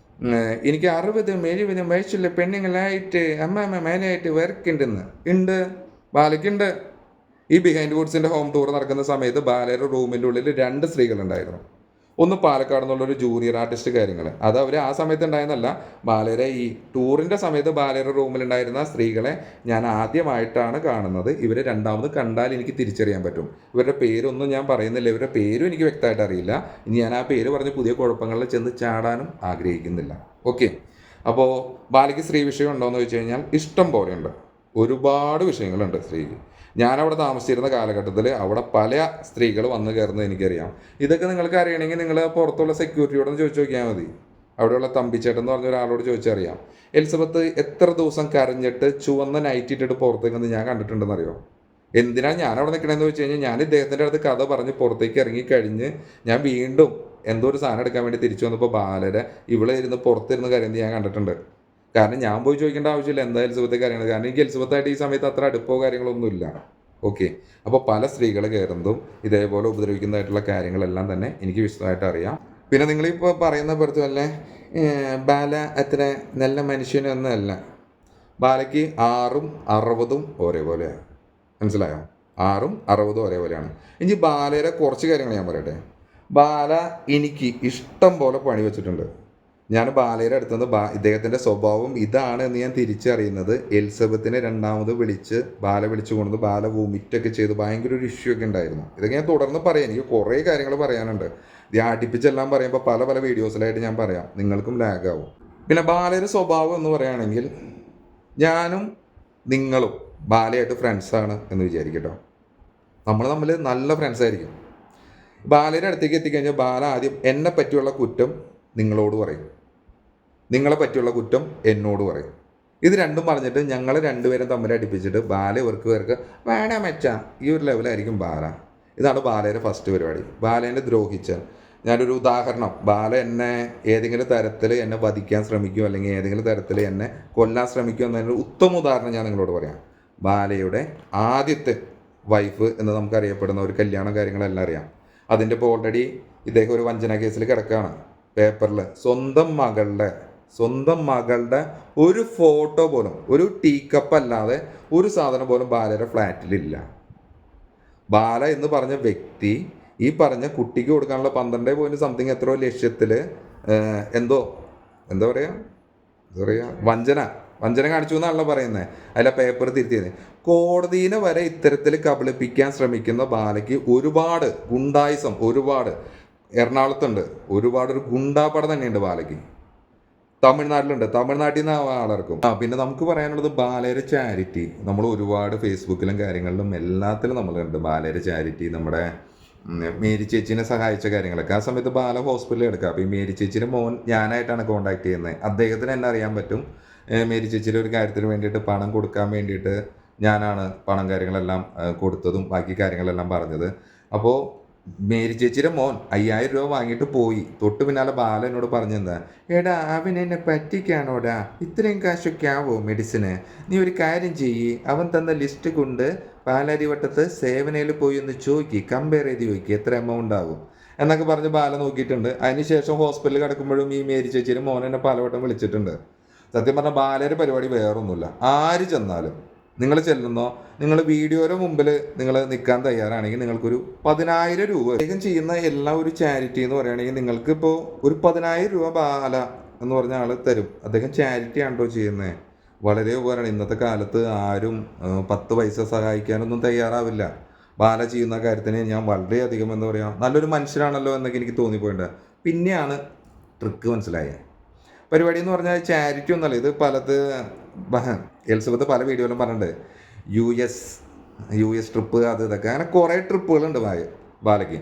എനിക്ക് 60-70 വയസ്സുള്ള പെണ്ണുങ്ങളായിട്ട് അമ്മ മേലായിട്ട് വർക്കുണ്ടെന്ന്. ഉണ്ട്, ബാലയ്ക്കുണ്ട്. ഈ ബിഹൈൻഡ് വുഡ്സിൻ്റെ ഹോം ടൂർ നടക്കുന്ന സമയത്ത് ബാലയുടെ റൂമിൻ്റെ ഉള്ളിൽ 2 സ്ത്രീകളുണ്ടായിരുന്നു. ഒന്ന് പാലക്കാട് നിന്നുള്ളൊരു ജൂനിയർ ആർട്ടിസ്റ്റ് കാര്യങ്ങൾ, അത് അവർ ആ സമയത്ത് ഉണ്ടായിരുന്നല്ല, ബാലയുടെ ഈ ടൂറിൻ്റെ സമയത്ത് ബാലയുടെ റൂമിലുണ്ടായിരുന്ന സ്ത്രീകളെ ഞാൻ ആദ്യമായിട്ടാണ് കാണുന്നത്. ഇവരെ രണ്ടാമത് കണ്ടാൽ എനിക്ക് തിരിച്ചറിയാൻ പറ്റും. ഇവരുടെ പേരൊന്നും ഞാൻ പറയുന്നില്ല, ഇവരുടെ പേരും എനിക്ക് വ്യക്തമായിട്ട് അറിയില്ല. ഇനി ഞാൻ ആ പേര് പറഞ്ഞ് പുതിയ കുഴപ്പങ്ങളിൽ ചെന്ന് ചാടാനും ആഗ്രഹിക്കുന്നില്ല. ഓക്കെ, അപ്പോൾ ബാലയ്ക്ക് സ്ത്രീ വിഷയം ഉണ്ടോ എന്ന് വെച്ച് കഴിഞ്ഞാൽ ഇഷ്ടം പോലെയുണ്ട്, ഒരുപാട് വിഷയങ്ങളുണ്ട് സ്ത്രീക്ക്. ഞാനവിടെ താമസിച്ചിരുന്ന കാലഘട്ടത്തിൽ അവിടെ പല സ്ത്രീകൾ വന്ന് കയറുന്നത് എനിക്കറിയാം. ഇതൊക്കെ നിങ്ങൾക്ക് അറിയണമെങ്കിൽ നിങ്ങൾ പുറത്തുള്ള സെക്യൂരിറ്റിയോടൊന്ന് ചോദിച്ചു നോക്കിയാൽ മതി. അവിടെയുള്ള തമ്പിച്ചേട്ടൻ എന്ന് പറഞ്ഞ ഒരാളോട് ചോദിച്ചറിയാം. എലിസബത്ത് എത്ര ദിവസം കരഞ്ഞിട്ട് ചുവന്ന നൈറ്റ് ഇട്ടിട്ട് പുറത്തേക്ക് ഞാൻ കണ്ടിട്ടുണ്ടെന്നറിയോ? എന്തിനാണ് ഞാൻ അവിടെ നിൽക്കണമെന്ന് വെച്ച് കഴിഞ്ഞാൽ, ഞാൻ ഇദ്ദേഹത്തിൻ്റെ അടുത്ത് കഥ പറഞ്ഞ് പുറത്തേക്ക് ഇറങ്ങിക്കഴിഞ്ഞ് ഞാൻ വീണ്ടും എന്തോ ഒരു സാധനം എടുക്കാൻ വേണ്ടി തിരിച്ചു വന്നപ്പോൾ ബാലരെ ഇവിടെ ഇരുന്ന് പുറത്തിരുന്ന് കരയുന്നത് ഞാൻ കണ്ടിട്ടുണ്ട്. കാരണം ഞാൻ പോയി ചോദിക്കേണ്ട ആവശ്യമില്ല എന്താ എലിസബത്തെ കാര്യങ്ങൾ, കാരണം എനിക്ക് എലിസബത്തായിട്ട് ഈ സമയത്ത് അത്ര അടുപ്പോ കാര്യങ്ങളൊന്നുമില്ല. ഓക്കെ, അപ്പോൾ പല സ്ത്രീകൾ കയറുന്നതും ഇതേപോലെ ഉപദ്രവിക്കുന്നതായിട്ടുള്ള കാര്യങ്ങളെല്ലാം തന്നെ എനിക്ക് വിശദമായിട്ട് അറിയാം. പിന്നെ നിങ്ങളിപ്പോൾ പറയുന്ന പുറത്തു അല്ലേ ബാല അത്ര നല്ല മനുഷ്യനൊന്നുമല്ല. ബാലയ്ക്ക് 6ഉം 60ഉം ഒരേപോലെയാണ്, മനസ്സിലായോ? 6ഉം 60ഉം ഒരേപോലെയാണ്. ഇനി ബാലയുടെ കുറച്ച് കാര്യങ്ങൾ ഞാൻ പറയട്ടെ. ബാല എനിക്ക് ഇഷ്ടം പോലെ പണി വെച്ചിട്ടുണ്ട്. ഞാൻ ബാലയുടെ അടുത്തുനിന്ന് ഇദ്ദേഹത്തിൻ്റെ സ്വഭാവം ഇതാണ് എന്ന് ഞാൻ തിരിച്ചറിയുന്നത് എലിസബത്തിനെ രണ്ടാമത് ബാല വിളിച്ചു കൊണ്ടു ബാല വോമിറ്റൊക്കെ ചെയ്ത് ഭയങ്കര ഒരു ഇഷ്യൂ ഒക്കെ ഉണ്ടായിരുന്നു. ഇതൊക്കെ ഞാൻ തുടർന്ന് പറയാം, എനിക്ക് കുറേ കാര്യങ്ങൾ പറയാനുണ്ട്. ഇത് അടുപ്പിച്ചെല്ലാം പറയുമ്പോൾ പല പല വീഡിയോസിലായിട്ട് ഞാൻ പറയാം, നിങ്ങൾക്കും ലാഗാവും. പിന്നെ ബാലയുടെ സ്വഭാവം എന്ന് പറയുകയാണെങ്കിൽ, ഞാനും നിങ്ങളും ബാലയായിട്ട് ഫ്രണ്ട്സാണ് എന്ന് വിചാരിക്കട്ടോ. നമ്മൾ തമ്മിൽ നല്ല ഫ്രണ്ട്സായിരിക്കും. ബാലയുടെ അടുത്തേക്ക് എത്തിക്കഴിഞ്ഞാൽ ബാല ആദ്യം എന്നെ പറ്റിയുള്ള കുറ്റം നിങ്ങളോട് പറയും, നിങ്ങളെ പറ്റിയുള്ള കുറ്റം എന്നോട് പറയും. ഇത് രണ്ടും പറഞ്ഞിട്ട് ഞങ്ങൾ രണ്ടുപേരും തമ്മിൽ അടുപ്പിച്ചിട്ട് ബാല ഇവർക്ക് വേണ മെച്ചാ ഈ ഒരു ലെവലായിരിക്കും ബാല. ഇതാണ് ബാലയുടെ ഫസ്റ്റ് പരിപാടി. ബാലേനെ ദ്രോഹിച്ചാൽ, ഞാനൊരു ഉദാഹരണം, ബാല എന്നെ ഏതെങ്കിലും തരത്തിൽ എന്നെ വധിക്കാൻ ശ്രമിക്കും അല്ലെങ്കിൽ ഏതെങ്കിലും തരത്തിൽ എന്നെ കൊല്ലാൻ ശ്രമിക്കും എന്നതിന് ഉത്തമ ഉദാഹരണം ഞാൻ നിങ്ങളോട് പറയാം. ബാലയുടെ ആദ്യത്തെ വൈഫ് എന്ന് നമുക്കറിയപ്പെടുന്ന ഒരു കല്യാണം കാര്യങ്ങളെല്ലാം അറിയാം. അതിൻ്റെ ഇപ്പോൾ ഓൾറെഡി ഇദ്ദേഹം ഒരു വഞ്ചന കേസിൽ കിടക്കുകയാണ് പേപ്പറിൽ. സ്വന്തം മകളുടെ ഒരു ഫോട്ടോ പോലും, ഒരു ടീ കപ്പ് അല്ലാതെ ഒരു സാധനം പോലും ബാലയുടെ ഫ്ലാറ്റിലില്ല. ബാല എന്ന് പറഞ്ഞ വ്യക്തി ഈ പറഞ്ഞ കുട്ടിക്ക് കൊടുക്കാനുള്ള 12 എത്രയോ ലക്ഷത്തിൽ എന്തോ എന്താ പറയുക വഞ്ചന കാണിച്ചു എന്നാണല്ലോ പറയുന്നത്. അതിലെ പേപ്പർ തിരുത്തിയത്. കോടതിനെ വരെ ഇത്തരത്തിൽ കബളിപ്പിക്കാൻ ശ്രമിക്കുന്ന ബാലയ്ക്ക് ഒരുപാട് ഗുണ്ടായിസം എറണാകുളത്തുണ്ട്. ഒരു ഗുണ്ടാപ്പട തന്നെയുണ്ട് ബാലയ്ക്ക്. തമിഴ്നാട്ടിൽ നിന്ന് ആളിറക്കും. പിന്നെ നമുക്ക് പറയാനുള്ളത് ബാലയുടെ ചാരിറ്റി. നമ്മൾ ഒരുപാട് ഫേസ്ബുക്കിലും കാര്യങ്ങളിലും എല്ലാത്തിലും നമ്മളുണ്ട് ബാലയുടെ ചാരിറ്റി. നമ്മുടെ മേരി ചേച്ചീനെ സഹായിച്ച കാര്യങ്ങളൊക്കെ ആ സമയത്ത് ബാല ഹോസ്പിറ്റലിൽ എടുക്കുക. അപ്പോൾ ഈ മേരി ചേച്ചിയുടെ മോൻ ഞാനായിട്ടാണ് കോൺടാക്ട് ചെയ്യുന്നത്. അദ്ദേഹത്തിന് എന്നെ അറിയാൻ പറ്റും. മേരി ചേച്ചിയുടെ ഒരു കാര്യത്തിന് വേണ്ടിയിട്ട് പണം കൊടുക്കാൻ വേണ്ടിയിട്ട് ഞാനാണ് പണം കാര്യങ്ങളെല്ലാം കൊടുത്തതും ബാക്കി കാര്യങ്ങളെല്ലാം പറഞ്ഞത്. അപ്പോൾ മേരി ചേച്ചിയുടെ മോൻ 5000 രൂപ വാങ്ങിയിട്ട് പോയി. തൊട്ട് പിന്നാലെ ബാല എന്നോട് പറഞ്ഞെന്താ, എടാ അവൻ എന്നെ പറ്റിക്കാണോടാ, ഇത്രയും കാശൊക്കെ ആവോ മെഡിസിന്? നീ ഒരു കാര്യം ചെയ്യ്, അവൻ തന്ന ലിസ്റ്റ് കൊണ്ട് പാലാരിവട്ടത്ത് സേവനയിൽ പോയി ഒന്ന് ചോദിക്കി, കമ്പയർ ചെയ്ത് ചോദിക്കി എത്ര എമൗണ്ട് ആകും എന്നൊക്കെ പറഞ്ഞ് ബാല നോക്കിയിട്ടുണ്ട്. അതിനുശേഷം ഹോസ്പിറ്റലിൽ കിടക്കുമ്പോഴും ഈ മേരി ചേച്ചിയുടെ മോൻ എന്നെ പലവട്ടം വിളിച്ചിട്ടുണ്ട്. സത്യം പറഞ്ഞാൽ ബാലയുടെ പരിപാടി വേറൊന്നുമില്ല. ആര് ചെന്നാലും നിങ്ങൾ ചെല്ലുന്നോ, നിങ്ങൾ വീഡിയോയുടെ മുമ്പിൽ നിങ്ങൾ നിൽക്കാൻ തയ്യാറാണെങ്കിൽ നിങ്ങൾക്കൊരു 10,000 രൂപ അദ്ദേഹം ചെയ്യുന്ന എല്ലാ ഒരു ചാരിറ്റി എന്ന് പറയുകയാണെങ്കിൽ നിങ്ങൾക്ക് ഇപ്പോൾ ഒരു 10,000 രൂപ ബാല എന്ന് പറഞ്ഞ ആൾ തരും. അദ്ദേഹം ചാരിറ്റി ആണോ ചെയ്യുന്നത്. വളരെ ഉപകാരമാണ്. ഇന്നത്തെ കാലത്ത് ആരും 10 പൈസ സഹായിക്കാനൊന്നും തയ്യാറാവില്ല. ബാല ചെയ്യുന്ന കാര്യത്തിന് ഞാൻ വളരെയധികം എന്താ പറയുക, നല്ലൊരു മനുഷ്യനാണല്ലോ എന്നൊക്കെ എനിക്ക് തോന്നിപ്പോയിട്ടുണ്ട്. പിന്നെയാണ് ട്രിക്ക് മനസ്സിലായത്. പരിപാടി എന്ന് പറഞ്ഞാൽ ചാരിറ്റി ഒന്നല്ല. ഇത് എലിസബത്ത് പല വീഡിയോയിലും പറഞ്ഞിട്ടുണ്ട്. യു എസ് ട്രിപ്പ് അത് ഇതൊക്കെ അങ്ങനെ കുറേ ട്രിപ്പുകളുണ്ട് ബാലയ്ക്ക്.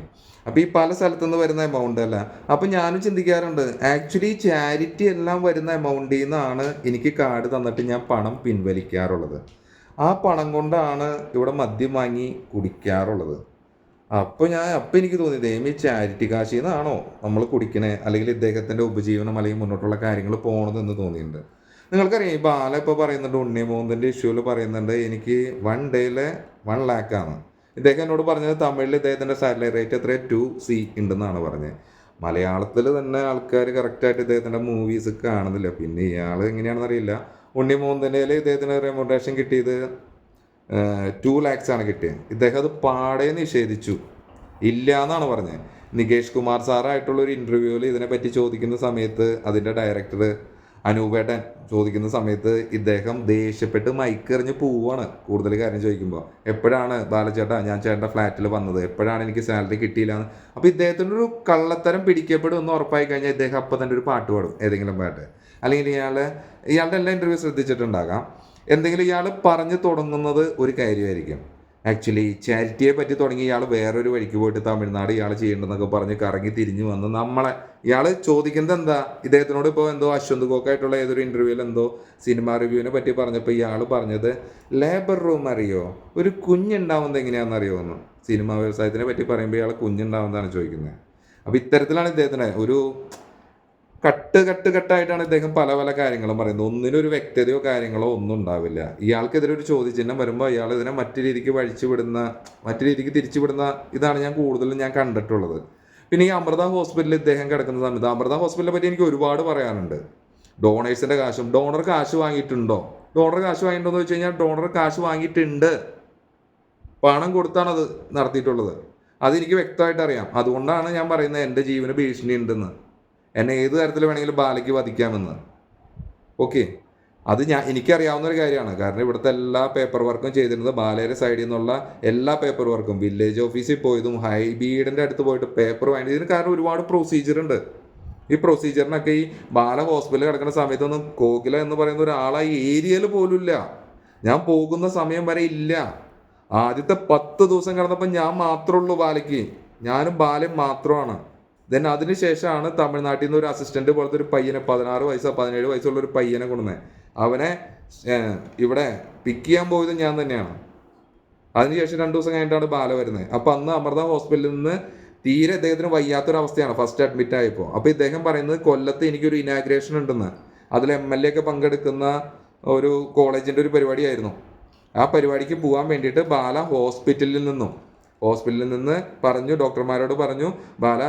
അപ്പോൾ ഈ പല സ്ഥലത്തുനിന്ന് വരുന്ന എമൗണ്ട് അല്ല. അപ്പം ഞാനും ചിന്തിക്കാറുണ്ട്, ആക്ച്വലി ചാരിറ്റി എല്ലാം വരുന്ന എമൗണ്ടിൽ നിന്നാണ് എനിക്ക് കാർഡ് തന്നിട്ട് ഞാൻ പണം പിൻവലിക്കാറുള്ളത്. ആ പണം കൊണ്ടാണ് ഇവിടെ മദ്യം വാങ്ങി കുടിക്കാറുള്ളത്. അപ്പോൾ എനിക്ക് തോന്നി, ദൈവം ഈ ചാരിറ്റി കാശിൽ നിന്നാണോ നമ്മൾ കുടിക്കണേ, അല്ലെങ്കിൽ ഇദ്ദേഹത്തിൻ്റെ ഉപജീവനം അല്ലെങ്കിൽ മുന്നോട്ടുള്ള കാര്യങ്ങൾ പോകണമെന്ന് തോന്നിയിട്ടുണ്ട്. നിങ്ങൾക്കറിയാം, ഈ ബാല ഇപ്പോൾ പറയുന്നുണ്ട്, ഉണ്ണിമോഹൻ്റെ ഇഷ്യൂവിൽ പറയുന്നുണ്ട് എനിക്ക് 1 ഡേയിൽ 1 lakh ഇദ്ദേഹം എന്നോട് പറഞ്ഞത്. തമിഴിൽ ഇദ്ദേഹത്തിൻ്റെ സാലറി റേറ്റ് എത്ര 2C ഉണ്ടെന്നാണ് പറഞ്ഞത്. മലയാളത്തിൽ തന്നെ ആൾക്കാർ കറക്റ്റായിട്ട് ഇദ്ദേഹത്തിൻ്റെ മൂവീസ് കാണുന്നില്ല. പിന്നെ ഇയാൾ എങ്ങനെയാണെന്ന് അറിയില്ല. ഉണ്ണിമോഹൻ്റെ ഇദ്ദേഹത്തിന് റെമ്യൂണറേഷൻ കിട്ടിയത് 2 lakhs കിട്ടിയത്. ഇദ്ദേഹം അത് പാടെ നിഷേധിച്ചു, ഇല്ല എന്നാണ് പറഞ്ഞത്. നികേഷ് കുമാർ സാറായിട്ടുള്ളൊരു ഇൻ്റർവ്യൂവിൽ ഇതിനെപ്പറ്റി ചോദിക്കുന്ന സമയത്ത് അതിൻ്റെ ഡയറക്ടർ അനൂപേട്ടൻ ചോദിക്കുന്ന സമയത്ത് ഇദ്ദേഹം ദേഷ്യപ്പെട്ട് മൈക്കെറിഞ്ഞ് പോവാണ്. കൂടുതൽ കാര്യം ചോദിക്കുമ്പോൾ എപ്പോഴാണ് ബാലചേട്ടാ ഞാൻ ചേട്ടൻ്റെ ഫ്ലാറ്റിൽ വന്നത്, എപ്പോഴാണ് എനിക്ക് സാലറി കിട്ടിയില്ല. അപ്പോൾ ഇദ്ദേഹത്തിൻ്റെ ഒരു കള്ളത്തരം പിടിക്കപ്പെടും എന്ന് ഉറപ്പായി കഴിഞ്ഞാൽ ഇദ്ദേഹം അപ്പം തന്നെ ഒരു പാട്ട് പാടും, ഏതെങ്കിലും പാട്ട്. അല്ലെങ്കിൽ ഇയാളുടെ എല്ലാ ഇൻ്റർവ്യൂ ശ്രദ്ധിച്ചിട്ടുണ്ടാകാം, എന്തെങ്കിലും ഇയാൾ പറഞ്ഞു തുടങ്ങുന്നത് ഒരു കാര്യമായിരിക്കും. ആക്ച്വലി ചാരിറ്റിയെ പറ്റി തുടങ്ങി ഇയാൾ വേറൊരു വഴിക്ക് പോയിട്ട് തമിഴ്നാട് ഇയാൾ ചെയ്യേണ്ടതെന്നൊക്കെ പറഞ്ഞ് കറങ്ങി തിരിഞ്ഞു വന്ന് ഇയാൾ ചോദിക്കുന്നത് എന്താ, ഇദ്ദേഹത്തിനോട് ഇപ്പോൾ എന്തോ അശ്വന്ത് ഗോക്കായിട്ടുള്ള ഏതൊരു ഇൻ്റർവ്യൂവിൽ എന്തോ സിനിമ റിവ്യൂവിനെ പറ്റി പറഞ്ഞപ്പോൾ ഇയാൾ പറഞ്ഞത് ലേബർ റൂം അറിയോ, ഒരു കുഞ്ഞുണ്ടാവുന്നത് എങ്ങനെയാണെന്ന് അറിയുമെന്ന്. സിനിമാ വ്യവസായത്തിനെ പറ്റി പറയുമ്പോൾ ഇയാൾ കുഞ്ഞുണ്ടാവുന്നതാണ് ചോദിക്കുന്നത്. അപ്പോൾ ഇത്തരത്തിലാണ് ഇദ്ദേഹത്തിന് ഒരു കട്ടായിട്ടാണ് ഇദ്ദേഹം പല കാര്യങ്ങളും പറയുന്നത്. ഒന്നിനൊരു വ്യക്തതയോ കാര്യങ്ങളോ ഒന്നും ഉണ്ടാവില്ല. ഇയാൾക്കെതിരെ ഒരു ചോദ്യചിഹ്നം വരുമ്പോൾ ഇയാൾ ഇതിനെ മറ്റു രീതിക്ക് തിരിച്ചുവിടുന്ന ഇതാണ് ഞാൻ കണ്ടിട്ടുള്ളത്. പിന്നെ ഈ അമൃത ഹോസ്പിറ്റലിൽ ഇദ്ദേഹം കിടക്കുന്ന സമയത്ത് അമൃത ഹോസ്പിറ്റലിനെ പറ്റി എനിക്ക് ഒരുപാട് പറയാനുണ്ട്. ഡോണേഴ്സിൻ്റെ കാശും ഡോണർ കാശ് വാങ്ങിയിട്ടുണ്ടോ എന്ന് വെച്ച് കഴിഞ്ഞാൽ ഡോണർ കാശ് വാങ്ങിയിട്ടുണ്ട്, പണം കൊടുത്താണ് അത് നടത്തിയിട്ടുള്ളത്. അതെനിക്ക് വ്യക്തമായിട്ട് അറിയാം. അതുകൊണ്ടാണ് ഞാൻ പറയുന്നത് എൻ്റെ ജീവന് ഭീഷണി ഉണ്ടെന്ന്, എന്നെ ഏത് തരത്തിൽ വേണമെങ്കിലും ബാലയ്ക്ക് വധിക്കാമെന്ന്. ഓക്കെ, അത് എനിക്കറിയാവുന്ന ഒരു കാര്യമാണ്. കാരണം ഇവിടുത്തെ എല്ലാ പേപ്പർ വർക്കും ചെയ്തിരുന്നത് ബാലയുടെ സൈഡിൽ നിന്നുള്ള എല്ലാ പേപ്പർ വർക്കും, വില്ലേജ് ഓഫീസിൽ പോയതും ഹൈബീഡിൻ്റെ അടുത്ത് പോയിട്ട് പേപ്പർ വാങ്ങി. ഇതിന് കാരണം ഒരുപാട് പ്രൊസീജിയർ ഉണ്ട്. ഈ പ്രൊസീജിയറിനൊക്കെ ഈ ബാല ഹോസ്പിറ്റലിൽ കിടക്കുന്ന സമയത്തൊന്നും കോകില എന്ന് പറയുന്ന ഒരാളാ ഈ ഏരിയയിൽ പോലും ഇല്ല. ഞാൻ പോകുന്ന സമയം വരെ ഇല്ല. ആദ്യത്തെ 10 ദിവസം കിടന്നപ്പോൾ ഞാൻ മാത്രമേ ഉള്ളൂ ബാലയ്ക്ക്, ഞാനും ബാലയും മാത്രമാണ്. ദെൻ അതിനുശേഷമാണ് തമിഴ്നാട്ടിൽ നിന്ന് ഒരു അസിസ്റ്റന്റ് പോലത്തെ ഒരു പയ്യനെ 16 വയസ്സോ 17 വയസ്സുള്ള ഒരു പയ്യനെ കൊണ്ടുവന്നത്. അവനെ ഇവിടെ പിക്ക് ചെയ്യാൻ പോയത് ഞാൻ തന്നെയാണ്. അതിനുശേഷം 2 ദിവസം കഴിഞ്ഞിട്ടാണ് ബാല വരുന്നത്. അപ്പോൾ അന്ന് അമൃത ഹോസ്പിറ്റലിൽ നിന്ന് തീരെ ഇദ്ദേഹത്തിന് വയ്യാത്തൊരവസ്ഥയാണ് ഫസ്റ്റ് അഡ്മിറ്റ് ആയപ്പോൾ. അപ്പോൾ ഇദ്ദേഹം പറയുന്നത് കൊല്ലത്ത് എനിക്കൊരു ഇനാഗ്രേഷൻ ഉണ്ടെന്ന്, അതിൽ MLA ഒക്കെ പങ്കെടുക്കുന്ന ഒരു കോളേജിൻ്റെ ഒരു പരിപാടിയായിരുന്നു. ആ പരിപാടിക്ക് പോകാൻ വേണ്ടിയിട്ട് ബാല ഹോസ്പിറ്റലിൽ നിന്ന് പറഞ്ഞു, ഡോക്ടർമാരോട് പറഞ്ഞു, ബാല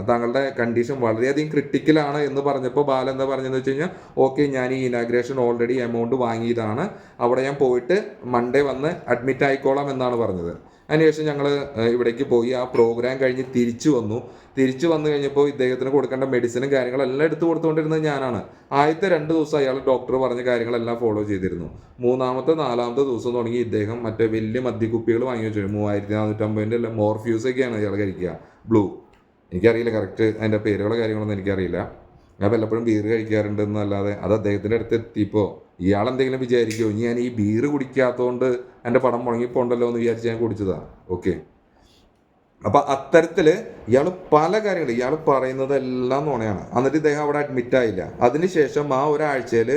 താങ്കളുടെ കണ്ടീഷൻ വളരെയധികം ക്രിട്ടിക്കലാണ് എന്ന് പറഞ്ഞപ്പോൾ ബാല എന്താ പറഞ്ഞതെന്ന് വെച്ച് കഴിഞ്ഞാൽ, ഓക്കെ ഞാൻ ഈ ഇനാഗ്രേഷൻ ഓൾറെഡി എമൗണ്ട് വാങ്ങിയതാണ്, അവിടെ ഞാൻ പോയിട്ട് മൺഡേ വന്ന് അഡ്മിറ്റ് ആയിക്കോളാം എന്നാണ് പറഞ്ഞത്. അതിനുശേഷം ഞങ്ങൾ ഇവിടേക്ക് പോയി. ആ പ്രോഗ്രാം കഴിഞ്ഞ് തിരിച്ചു വന്നു കഴിഞ്ഞപ്പോൾ ഇദ്ദേഹത്തിന് കൊടുക്കേണ്ട മെഡിസിനും കാര്യങ്ങളെല്ലാം എടുത്തു കൊടുത്തുകൊണ്ടിരുന്നത് ഞാനാണ്. ആദ്യത്തെ 2 ദിവസം അയാൾ ഡോക്ടർ പറഞ്ഞ കാര്യങ്ങളെല്ലാം ഫോളോ ചെയ്തിരുന്നു. 3-ാമത്തെ 4-ാമത്തെ ദിവസം തുടങ്ങി ഇദ്ദേഹം മറ്റേ വലിയ മദ്യക്കുപ്പികൾ വാങ്ങി വെച്ചു. 3450 അല്ല, മോർഫ്യൂസൊക്കെയാണ് ഇയാൾ കഴിക്കുക. ബ്ലൂ, എനിക്കറിയില്ല കറക്റ്റ് അതിൻ്റെ പേരുകളോ കാര്യങ്ങളൊന്നും എനിക്കറിയില്ല. ഞാൻ വല്ലപ്പോഴും ബീർ കഴിക്കാറുണ്ടെന്നല്ലാതെ അത് അദ്ദേഹത്തിൻ്റെ അടുത്ത് എത്തിയപ്പോൾ ഇയാളെന്തെങ്കിലും വിചാരിക്കുമോ ഞാൻ ഈ ബീർ കുടിക്കാത്തതുകൊണ്ട് എൻ്റെ പടം മുടങ്ങിപ്പോണ്ടല്ലോ എന്ന് വിചാരിച്ച് ഞാൻ കുടിച്ചതാണ്. ഓക്കെ, അപ്പം അത്തരത്തിൽ ഇയാൾ പല കാര്യങ്ങളും ഇയാൾ പറയുന്നതെല്ലാം നുണയാണ്. എന്നിട്ട് ഇദ്ദേഹം അവിടെ അഡ്മിറ്റ് ആയില്ല. അതിനുശേഷം ആ ഒരാഴ്ചയിൽ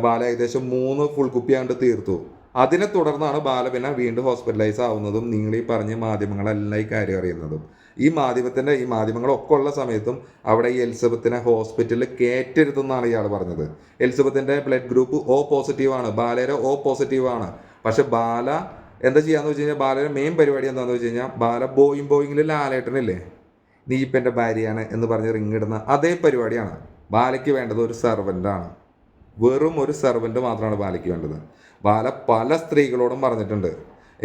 ബാല ഏകദേശം 3 ഫുൾ കുപ്പിയാണ്ട് തീർത്തു. അതിനെ തുടർന്നാണ് ബാല പിന്നെ വീണ്ടും ഹോസ്പിറ്റലൈസ് ആവുന്നതും നിങ്ങൾ ഈ പറഞ്ഞ മാധ്യമങ്ങളെല്ലാം ഈ കാര്യം അറിയുന്നതും. ഈ മാധ്യമങ്ങളൊക്കെ ഉള്ള സമയത്തും അവിടെ ഈ എലിസബത്തിനെ ഹോസ്പിറ്റലിൽ കയറ്റരുതെന്നാണ് ഇയാൾ പറഞ്ഞത്. എലിസബത്തിൻ്റെ ബ്ലഡ് ഗ്രൂപ്പ് O പോസിറ്റീവാണ്, ബാലയുടെ O പോസിറ്റീവാണ്. പക്ഷെ ബാല എന്താ ചെയ്യാന്ന് വെച്ച് കഴിഞ്ഞാൽ ബാലയുടെ മെയിൻ പരിപാടി എന്താണെന്ന് വെച്ച് കഴിഞ്ഞാൽ ബാല ബോയിങ്ങിൽ ലാലേട്ടനില്ലേ, നീ ഇപ്പം എൻ്റെ ഭാര്യയാണ് എന്ന് പറഞ്ഞ് റിങ് ഇടുന്ന അതേ പരിപാടിയാണ്. ബാലയ്ക്ക് വേണ്ടത് ഒരു സെർവൻ്റാണ്, വെറും ഒരു സെർവൻ്റ് മാത്രമാണ് ബാലയ്ക്ക് വേണ്ടത്. ബാല പല സ്ത്രീകളോടും പറഞ്ഞിട്ടുണ്ട്,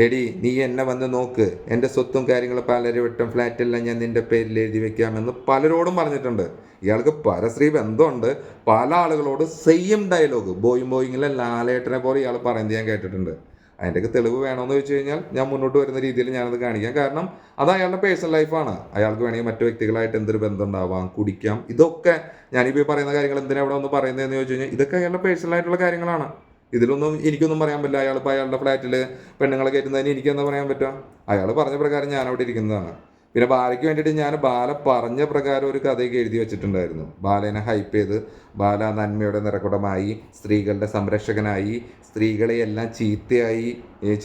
എടി നീ എന്നെ വന്ന് നോക്ക്, എൻ്റെ സ്വത്തും കാര്യങ്ങളും പലരും വിട്ടും ഫ്ലാറ്റെല്ലാം ഞാൻ നിൻ്റെ പേരിൽ എഴുതി വെക്കാമെന്ന് പലരോടും പറഞ്ഞിട്ടുണ്ട്. ഇയാൾക്ക് പരസ്ത്രീ ബന്ധമുണ്ട്. പല ആളുകളോട് സെയിം ഡയലോഗ് ബോയിങ്ങിലെ ലാലേട്ടനെ പോലെ ഇയാൾ പറയുന്നത് ഞാൻ കേട്ടിട്ടുണ്ട്. അതിൻ്റെയൊക്കെ തെളിവ് വേണമെന്ന് വെച്ച് കഴിഞ്ഞാൽ ഞാൻ മുന്നോട്ട് വരുന്ന രീതിയിൽ ഞാനത് കാണിക്കാം. കാരണം അത് അയാളുടെ പേഴ്സണൽ ലൈഫാണ്. അയാൾക്ക് വേണമെങ്കിൽ മറ്റു വ്യക്തികളായിട്ട് എന്തൊരു ബന്ധം ഉണ്ടാവാം, കുടിക്കാം. ഇതൊക്കെ ഞാനിപ്പോൾ പറയുന്ന കാര്യങ്ങൾ എന്തിനാ അവിടെ ഒന്ന് പറയുന്നതെന്ന് ചോദിച്ചു കഴിഞ്ഞാൽ ഇതൊക്കെ അയാളുടെ പേഴ്സണൽ ആയിട്ടുള്ള കാര്യങ്ങളാണ്. ഇതിലൊന്നും എനിക്കൊന്നും പറയാൻ പറ്റില്ല. അയാളിപ്പോൾ അയാളുടെ ഫ്ലാറ്റിൽ പെണ്ണുങ്ങളെ കയറ്റുന്നതിന് എനിക്കെന്താ പറയാൻ പറ്റുക? അയാൾ പറഞ്ഞ പ്രകാരം ഞാൻ അവിടെ ഇരിക്കുന്നതാണ്. പിന്നെ ബാലയ്ക്ക് വേണ്ടിയിട്ട് ഞാൻ ബാല പറഞ്ഞ പ്രകാരം ഒരു കഥയൊക്കെ എഴുതി വെച്ചിട്ടുണ്ടായിരുന്നു. ബാലേനെ ഹൈപ്പ് ചെയ്ത് ബാല നന്മയുടെ നിറകുടമായി, സ്ത്രീകളുടെ സംരക്ഷകനായി, സ്ത്രീകളെ എല്ലാം ചീത്തയായി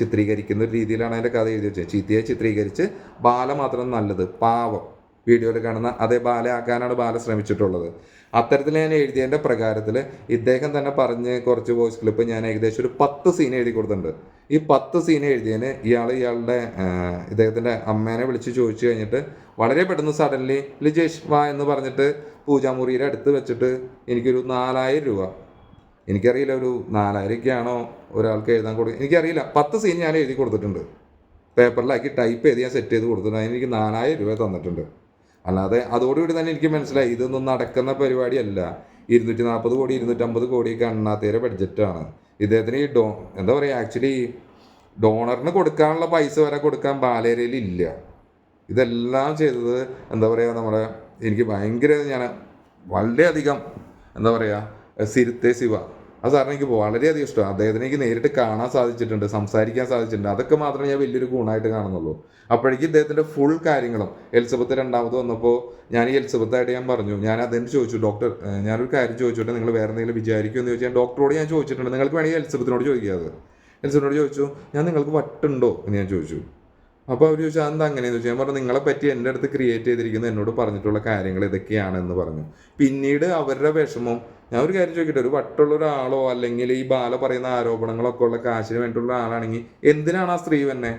ചിത്രീകരിക്കുന്ന ഒരു രീതിയിലാണ് അതിൻ്റെ കഥ എഴുതി വെച്ചത്. ചീത്തയായി ചിത്രീകരിച്ച് ബാല മാത്രം നല്ലത്, പാവം വീഡിയോയിൽ കാണുന്ന അതേ ബാല ആക്കാനാണ് ബാല ശ്രമിച്ചിട്ടുള്ളത്. അത്തരത്തിൽ ഞാൻ എഴുതിയതിൻ്റെ പ്രകാരത്തിൽ ഇദ്ദേഹം തന്നെ പറഞ്ഞ് കുറച്ച് വോയിസ് ക്ലിപ്പ് ഞാൻ ഏകദേശം ഒരു 10 സീൻ എഴുതി കൊടുത്തിട്ടുണ്ട്. ഈ 10 സീൻ എഴുതിയതിന് ഇയാളുടെ ഇദ്ദേഹത്തിൻ്റെ അമ്മേനെ വിളിച്ച് ചോദിച്ചു കഴിഞ്ഞിട്ട് വളരെ പെട്ടെന്ന് സഡൻലി ലിജേഷ് വാ എന്ന് പറഞ്ഞിട്ട് പൂജാമുറിയുടെ അടുത്ത് വെച്ചിട്ട് എനിക്കൊരു 4000 രൂപ, എനിക്കറിയില്ല ഒരു 4000 ഒരാൾക്ക് എഴുതാൻ കൊടുക്കുക, എനിക്കറിയില്ല. 10 സീൻ ഞാൻ എഴുതി കൊടുത്തിട്ടുണ്ട്, പേപ്പറിലാക്കി ടൈപ്പ് ചെയ്ത് ഞാൻ സെറ്റ് ചെയ്ത് കൊടുത്തിട്ടുണ്ട്. അതിന് എനിക്ക് 4000 രൂപ തന്നിട്ടുണ്ട്. അല്ലാതെ അതോടുകൂടി തന്നെ എനിക്ക് മനസ്സിലായി ഇതൊന്നും നടക്കുന്ന പരിപാടിയല്ല. 240 കോടി 250 കോടിയൊക്കെ അണ്ണാത്തേരെ ബഡ്ജറ്റാണ്. ഇദ്ദേഹത്തിന് ഈ എന്താ പറയുക, ആക്ച്വലി ഡോണറിന് കൊടുക്കാനുള്ള പൈസ വരെ കൊടുക്കാൻ ബാലേരയിൽ ഇല്ല. ഇതെല്ലാം ചെയ്തത് എന്താ പറയുക, നമ്മുടെ എനിക്ക് ഭയങ്കര ഞാൻ വളരെയധികം എന്താ പറയുക സിരുത്തെ ശിവ ആ സാറിന് എനിക്ക് വളരെയധികം ഇഷ്ടമാണ്. അദ്ദേഹത്തിന് എനിക്ക് നേരിട്ട് കാണാൻ സാധിച്ചിട്ടുണ്ട്, സംസാരിക്കാൻ സാധിച്ചിട്ടുണ്ട്. അതൊക്കെ മാത്രമേ ഞാൻ വലിയൊരു ഗുണമായിട്ട് കാണുന്നുള്ളൂ. അപ്പോഴേക്കും ഇദ്ദേഹത്തിൻ്റെ ഫുൾ കാര്യങ്ങളും എലിസബത്ത് 2ാമത് വന്നപ്പോൾ ഞാൻ ഈ എലിസബത്തായിട്ട് ഞാൻ പറഞ്ഞു, ഞാൻ അതിന് ചോദിച്ചു, ഡോക്ടർ ഞാനൊരു കാര്യം ചോദിച്ചോട്ടെ, നിങ്ങൾ വേറെ എന്തെങ്കിലും വിചാരിക്കുമെന്ന് ചോദിച്ചാൽ ഡോക്ടറോട് ഞാൻ ചോദിച്ചിട്ടുണ്ട്. നിങ്ങൾക്ക് വേണമെങ്കിൽ എലിസബത്തിനോട് ചോദിക്കാതെ. എലിസബത്തിനോട് ചോദിച്ചു, ഞാൻ നിങ്ങൾക്ക് വട്ടുണ്ടോ എന്ന് ഞാൻ ചോദിച്ചു. അപ്പോൾ അവർ ചോദിച്ചാൽ എന്താ അങ്ങനെയെന്ന് ചോദിച്ചാൽ ഞാൻ പറഞ്ഞു, നിങ്ങളെ പറ്റി എൻ്റെ അടുത്ത് ക്രിയേറ്റ് ചെയ്തിരിക്കുന്ന എന്നോട് പറഞ്ഞിട്ടുള്ള കാര്യങ്ങൾ ഇതൊക്കെയാണെന്ന് പറഞ്ഞു. പിന്നീട് അവരുടെ വിഷമം, ഞാൻ ഒരു കാര്യം ചോദിക്കട്ടെ, ഒരു വട്ടുള്ള ഒരാളോ അല്ലെങ്കിൽ ഈ ബാല പറയുന്ന ആരോപണങ്ങളൊക്കെ ഉള്ള കാശിന് വേണ്ടിയിട്ടുള്ള ആളാണെങ്കിൽ എന്തിനാണ് ആ സ്ത്രീ തന്നെ?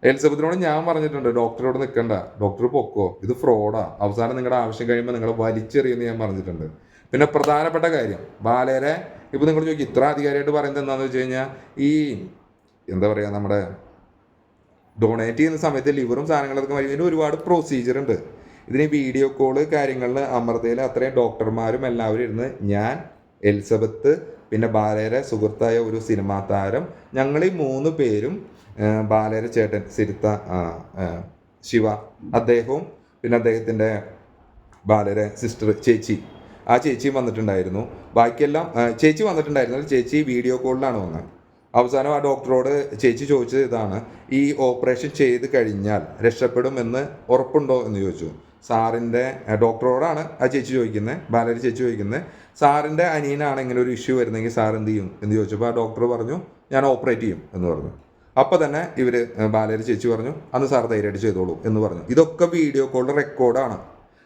എലിസബത്തിനോട് ഞാൻ പറഞ്ഞിട്ടുണ്ട്, ഡോക്ടറോട് നിൽക്കണ്ട, ഡോക്ടർ പൊക്കോ, ഇത് ഫ്രോഡാ, അവസാനം നിങ്ങളുടെ ആവശ്യം കഴിയുമ്പോൾ നിങ്ങളെ വലിച്ചെറിയുമെന്ന് ഞാൻ പറഞ്ഞിട്ടുണ്ട്. പിന്നെ പ്രധാനപ്പെട്ട കാര്യം, ബാലേരെ ഇപ്പോൾ നിങ്ങൾ ചോദിക്കും ഇത്ര അധികാരിയായിട്ട് പറയുന്നത് എന്താണെന്ന് വെച്ച് കഴിഞ്ഞാൽ ഈ എന്താ പറയുക, നമ്മുടെ ഡൊണേറ്റ് ചെയ്യുന്ന സമയത്ത് ലിവറും സാധനങ്ങളൊക്കെ വരും. ഇതിന് ഒരുപാട് പ്രൊസീജിയർ ഉണ്ട്. ഇതിന് വീഡിയോ കോള് കാര്യങ്ങളിൽ അമൃതയിൽ അത്രയും ഡോക്ടർമാരും എല്ലാവരും ഇരുന്ന് ഞാൻ, എലിസബത്ത്, പിന്നെ ബാലേരെ സുഹൃത്തായ ഒരു സിനിമാ താരം, ഞങ്ങൾ ഈ 3 പേരും, ബാലേരെ ചേട്ടൻ ശിവ അദ്ദേഹവും പിന്നെ അദ്ദേഹത്തിൻ്റെ ബാലേരെ സിസ്റ്റർ ചേച്ചി, ആ ചേച്ചിയും വന്നിട്ടുണ്ടായിരുന്നു. ബാക്കിയെല്ലാം ചേച്ചി വന്നിട്ടുണ്ടായിരുന്നു. ചേച്ചി വീഡിയോ കോളിലാണ് വന്നത്. അവസാനം ആ ഡോക്ടറോട് ചേച്ചി ചോദിച്ചത് ഇതാണ്, ഈ ഓപ്പറേഷൻ ചെയ്ത് കഴിഞ്ഞാൽ രക്ഷപ്പെടുമെന്ന് ഉറപ്പുണ്ടോ എന്ന് ചോദിച്ചു. സാറിൻ്റെ ഡോക്ടറോടാണ് ആ ചേച്ചി ചോദിക്കുന്നത്, ബാലേരി ചേച്ചി ചോദിക്കുന്നത്. സാറിൻ്റെ അനിയനാണ് ഇങ്ങനെ ഒരു ഇഷ്യൂ വരുന്നെങ്കിൽ സാർ എന്ത് ചെയ്യും എന്ന് ചോദിച്ചപ്പോൾ ആ ഡോക്ടർ പറഞ്ഞു ഞാൻ ഓപ്പറേറ്റ് ചെയ്യും എന്ന് പറഞ്ഞു. അപ്പോൾ തന്നെ ഇവർ ബാലേരി ചേച്ചി പറഞ്ഞു അന്ന് സാർ ധൈര്യമായിട്ട് ചെയ്തോളൂ എന്ന് പറഞ്ഞു. ഇതൊക്കെ വീഡിയോ കോളിൽ റെക്കോർഡാണ്,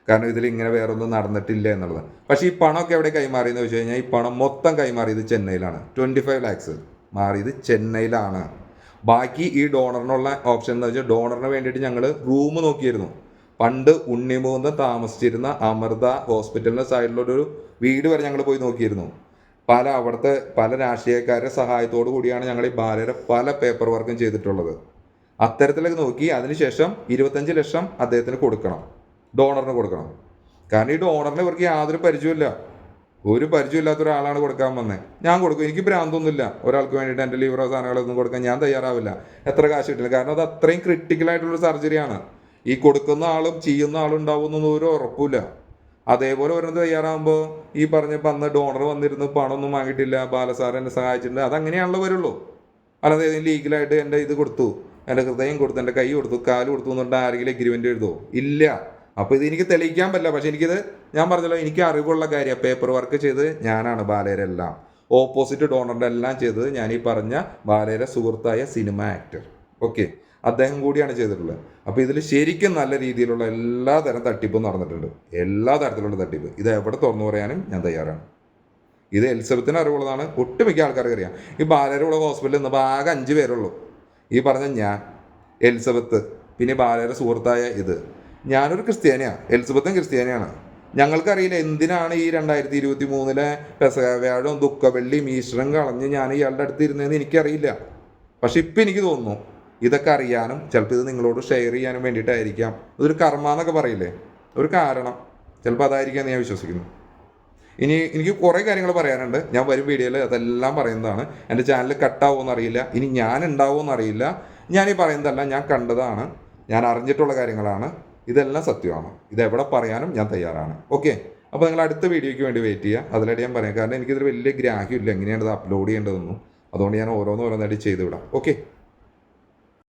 കാരണം ഇതിൽ ഇങ്ങനെ വേറൊന്നും നടന്നിട്ടില്ല എന്നുള്ളത്. പക്ഷേ ഈ പണമൊക്കെ എവിടെ കൈമാറിയെന്ന് വെച്ച് കഴിഞ്ഞാൽ ഈ പണം മൊത്തം കൈമാറിയത് ചെന്നൈയിലാണ്. 25 lakhs മാറിയത് ചെന്നൈയിലാണ്. ബാക്കി ഈ ഡോണറിനുള്ള ഓപ്ഷൻ എന്ന് വെച്ചാൽ ഡോണറിന് വേണ്ടിയിട്ട് ഞങ്ങൾ റൂം നോക്കിയിരുന്നു. പണ്ട് ഉണ്ണിമൂന്ന് താമസിച്ചിരുന്ന അമൃത ഹോസ്പിറ്റലിൻ്റെ സൈഡിലൊരു വീട് വരെ ഞങ്ങൾ പോയി നോക്കിയിരുന്നു. അവിടുത്തെ പല രാഷ്ട്രീയക്കാരുടെ സഹായത്തോടു കൂടിയാണ് ഞങ്ങൾ ഈ ബാലയുടെ പല പേപ്പർ വർക്കും ചെയ്തിട്ടുള്ളത്. അത്തരത്തിലൊക്കെ നോക്കി അതിനുശേഷം 25 ലക്ഷം അദ്ദേഹത്തിന് കൊടുക്കണം, ഡോണറിന് കൊടുക്കണം. കാരണം ഈ ഡോണറിന് ഇവർക്ക് യാതൊരു പരിചയമില്ല, ഒരു പരിചയമില്ലാത്ത ഒരാളാണ് കൊടുക്കാൻ വന്നത്. ഞാൻ കൊടുക്കും, എനിക്ക് ഭ്രാന്തൊന്നുമില്ല ഒരാൾക്ക് വേണ്ടിയിട്ട് എൻ്റെ ലിവറോ സാധനങ്ങളൊന്നും കൊടുക്കാൻ ഞാൻ തയ്യാറാവില്ല, എത്ര കാശ് കിട്ടില്ല. കാരണം അത് അത്രയും ക്രിട്ടിക്കലായിട്ടുള്ളൊരു സർജറിയാണ്. ഈ കൊടുക്കുന്ന ആളും ചെയ്യുന്ന ആളും ഉണ്ടാവുമെന്നൊന്നും ഒരു ഉറപ്പില്ല. അതേപോലെ ഒരെണ്ണം തയ്യാറാകുമ്പോൾ ഈ പറഞ്ഞപ്പോൾ അന്ന് ഡോണർ വന്നിരുന്നു, പണമൊന്നും വാങ്ങിയിട്ടില്ല, ബാലസാർ എന്നെ സഹായിച്ചിട്ടുണ്ട്, അതങ്ങനെയാണല്ലോ വരുള്ളൂ. അല്ലാതെ ഏതെങ്കിലും ലീഗലായിട്ട് എൻ്റെ ഇത് കൊടുത്തു, എൻ്റെ ഹൃദയം കൊടുത്തു, എൻ്റെ കൈ കൊടുത്തു, കാല് കൊടുത്തു എന്നുകൊണ്ട് ആരെങ്കിലും എഗ്രിമെൻ്റ് എഴുതുമോ? ഇല്ല. അപ്പോൾ ഇത് എനിക്ക് തെളിയിക്കാൻ പറ്റില്ല. പക്ഷെ എനിക്കിത്, ഞാൻ പറഞ്ഞല്ലോ, എനിക്ക് അറിവുള്ള കാര്യമാണ്. പേപ്പർ വർക്ക് ചെയ്ത് ഞാനാണ് ബാലയെല്ലാം, ഓപ്പോസിറ്റ് ഡോണറിൻ്റെ എല്ലാം ചെയ്തത് ഞാൻ ഈ പറഞ്ഞ ബാലയുടെ സുഹൃത്തായ സിനിമ ആക്ടർ. ഓക്കെ, അദ്ദേഹം കൂടിയാണ് ചെയ്തിട്ടുള്ളത്. അപ്പോൾ ഇതിൽ ശരിക്കും നല്ല രീതിയിലുള്ള എല്ലാ തരം തട്ടിപ്പും നടന്നിട്ടുണ്ട്, എല്ലാ തരത്തിലുള്ള തട്ടിപ്പ്. ഇത് എവിടെ തുറന്നു പറയാനും ഞാൻ തയ്യാറാണ്. ഇത് എലിസബത്തിന് അറിവുള്ളതാണ്, ഒട്ടുമിക്ക ആൾക്കാർക്ക് അറിയാം. ഈ ബാലയുടെ കൂടെ ഹോസ്പിറ്റലിൽ നിന്നപ്പോൾ ആകെ 5 പേരുള്ളൂ. ഈ പറഞ്ഞ ഞാൻ, എലിസബത്ത്, പിന്നെ ബാലയുടെ സുഹൃത്തായ ഇത്. ഞാനൊരു ക്രിസ്ത്യാനിയാണ്, എലിസബത്തും ക്രിസ്ത്യാനിയാണ്. ഞങ്ങൾക്കറിയില്ല എന്തിനാണ് ഈ 2023 പെസഹ വ്യാഴവും ദുഃഖവെള്ളിയും ഈശ്വരൻ കളഞ്ഞ് ഞാൻ ഇയാളുടെ അടുത്ത് ഇരുന്നതെന്ന് എനിക്കറിയില്ല. പക്ഷെ ഇപ്പം എനിക്ക് തോന്നുന്നു ഇതൊക്കെ അറിയാനും ചിലപ്പോൾ ഇത് നിങ്ങളോട് ഷെയർ ചെയ്യാനും വേണ്ടിയിട്ടായിരിക്കാം. ഇതൊരു കർമ്മ എന്നൊക്കെ പറയില്ലേ, ഒരു കാരണം, ചിലപ്പോൾ അതായിരിക്കാം ഞാൻ വിശ്വസിക്കുന്നു. ഇനി എനിക്ക് കുറേ കാര്യങ്ങൾ പറയാനുണ്ട്, ഞാൻ വരും വീഡിയോയിൽ അതെല്ലാം പറയുന്നതാണ്. എൻ്റെ ചാനൽ കട്ടാവുമെന്ന് അറിയില്ല, ഇനി ഞാൻ ഉണ്ടാവുമെന്ന് അറിയില്ല. ഞാൻ ഈ പറയുന്നതല്ല, ഞാൻ കണ്ടതാണ്, ഞാൻ അറിഞ്ഞിട്ടുള്ള കാര്യങ്ങളാണ്, ഇതെല്ലാം സത്യമാണ്. ഇതെവിടെ പറയാനും ഞാൻ തയ്യാറാണ്. ഓക്കെ, അപ്പോൾ നിങ്ങൾ അടുത്ത വീഡിയോയ്ക്ക് വേണ്ടി വെയിറ്റ് ചെയ്യുക. അതിലായിട്ട് ഞാൻ പറയാം, കാരണം എനിക്കിതൊരു വലിയ ഗ്രാഹ്യമില്ല എങ്ങനെയാണ് ഇത് അപ്ലോഡ് ചെയ്യേണ്ടതെന്നും. അതുകൊണ്ട് ഞാൻ ഓരോന്നായിട്ട് ചെയ്ത് വിടാം. ഓക്കെ.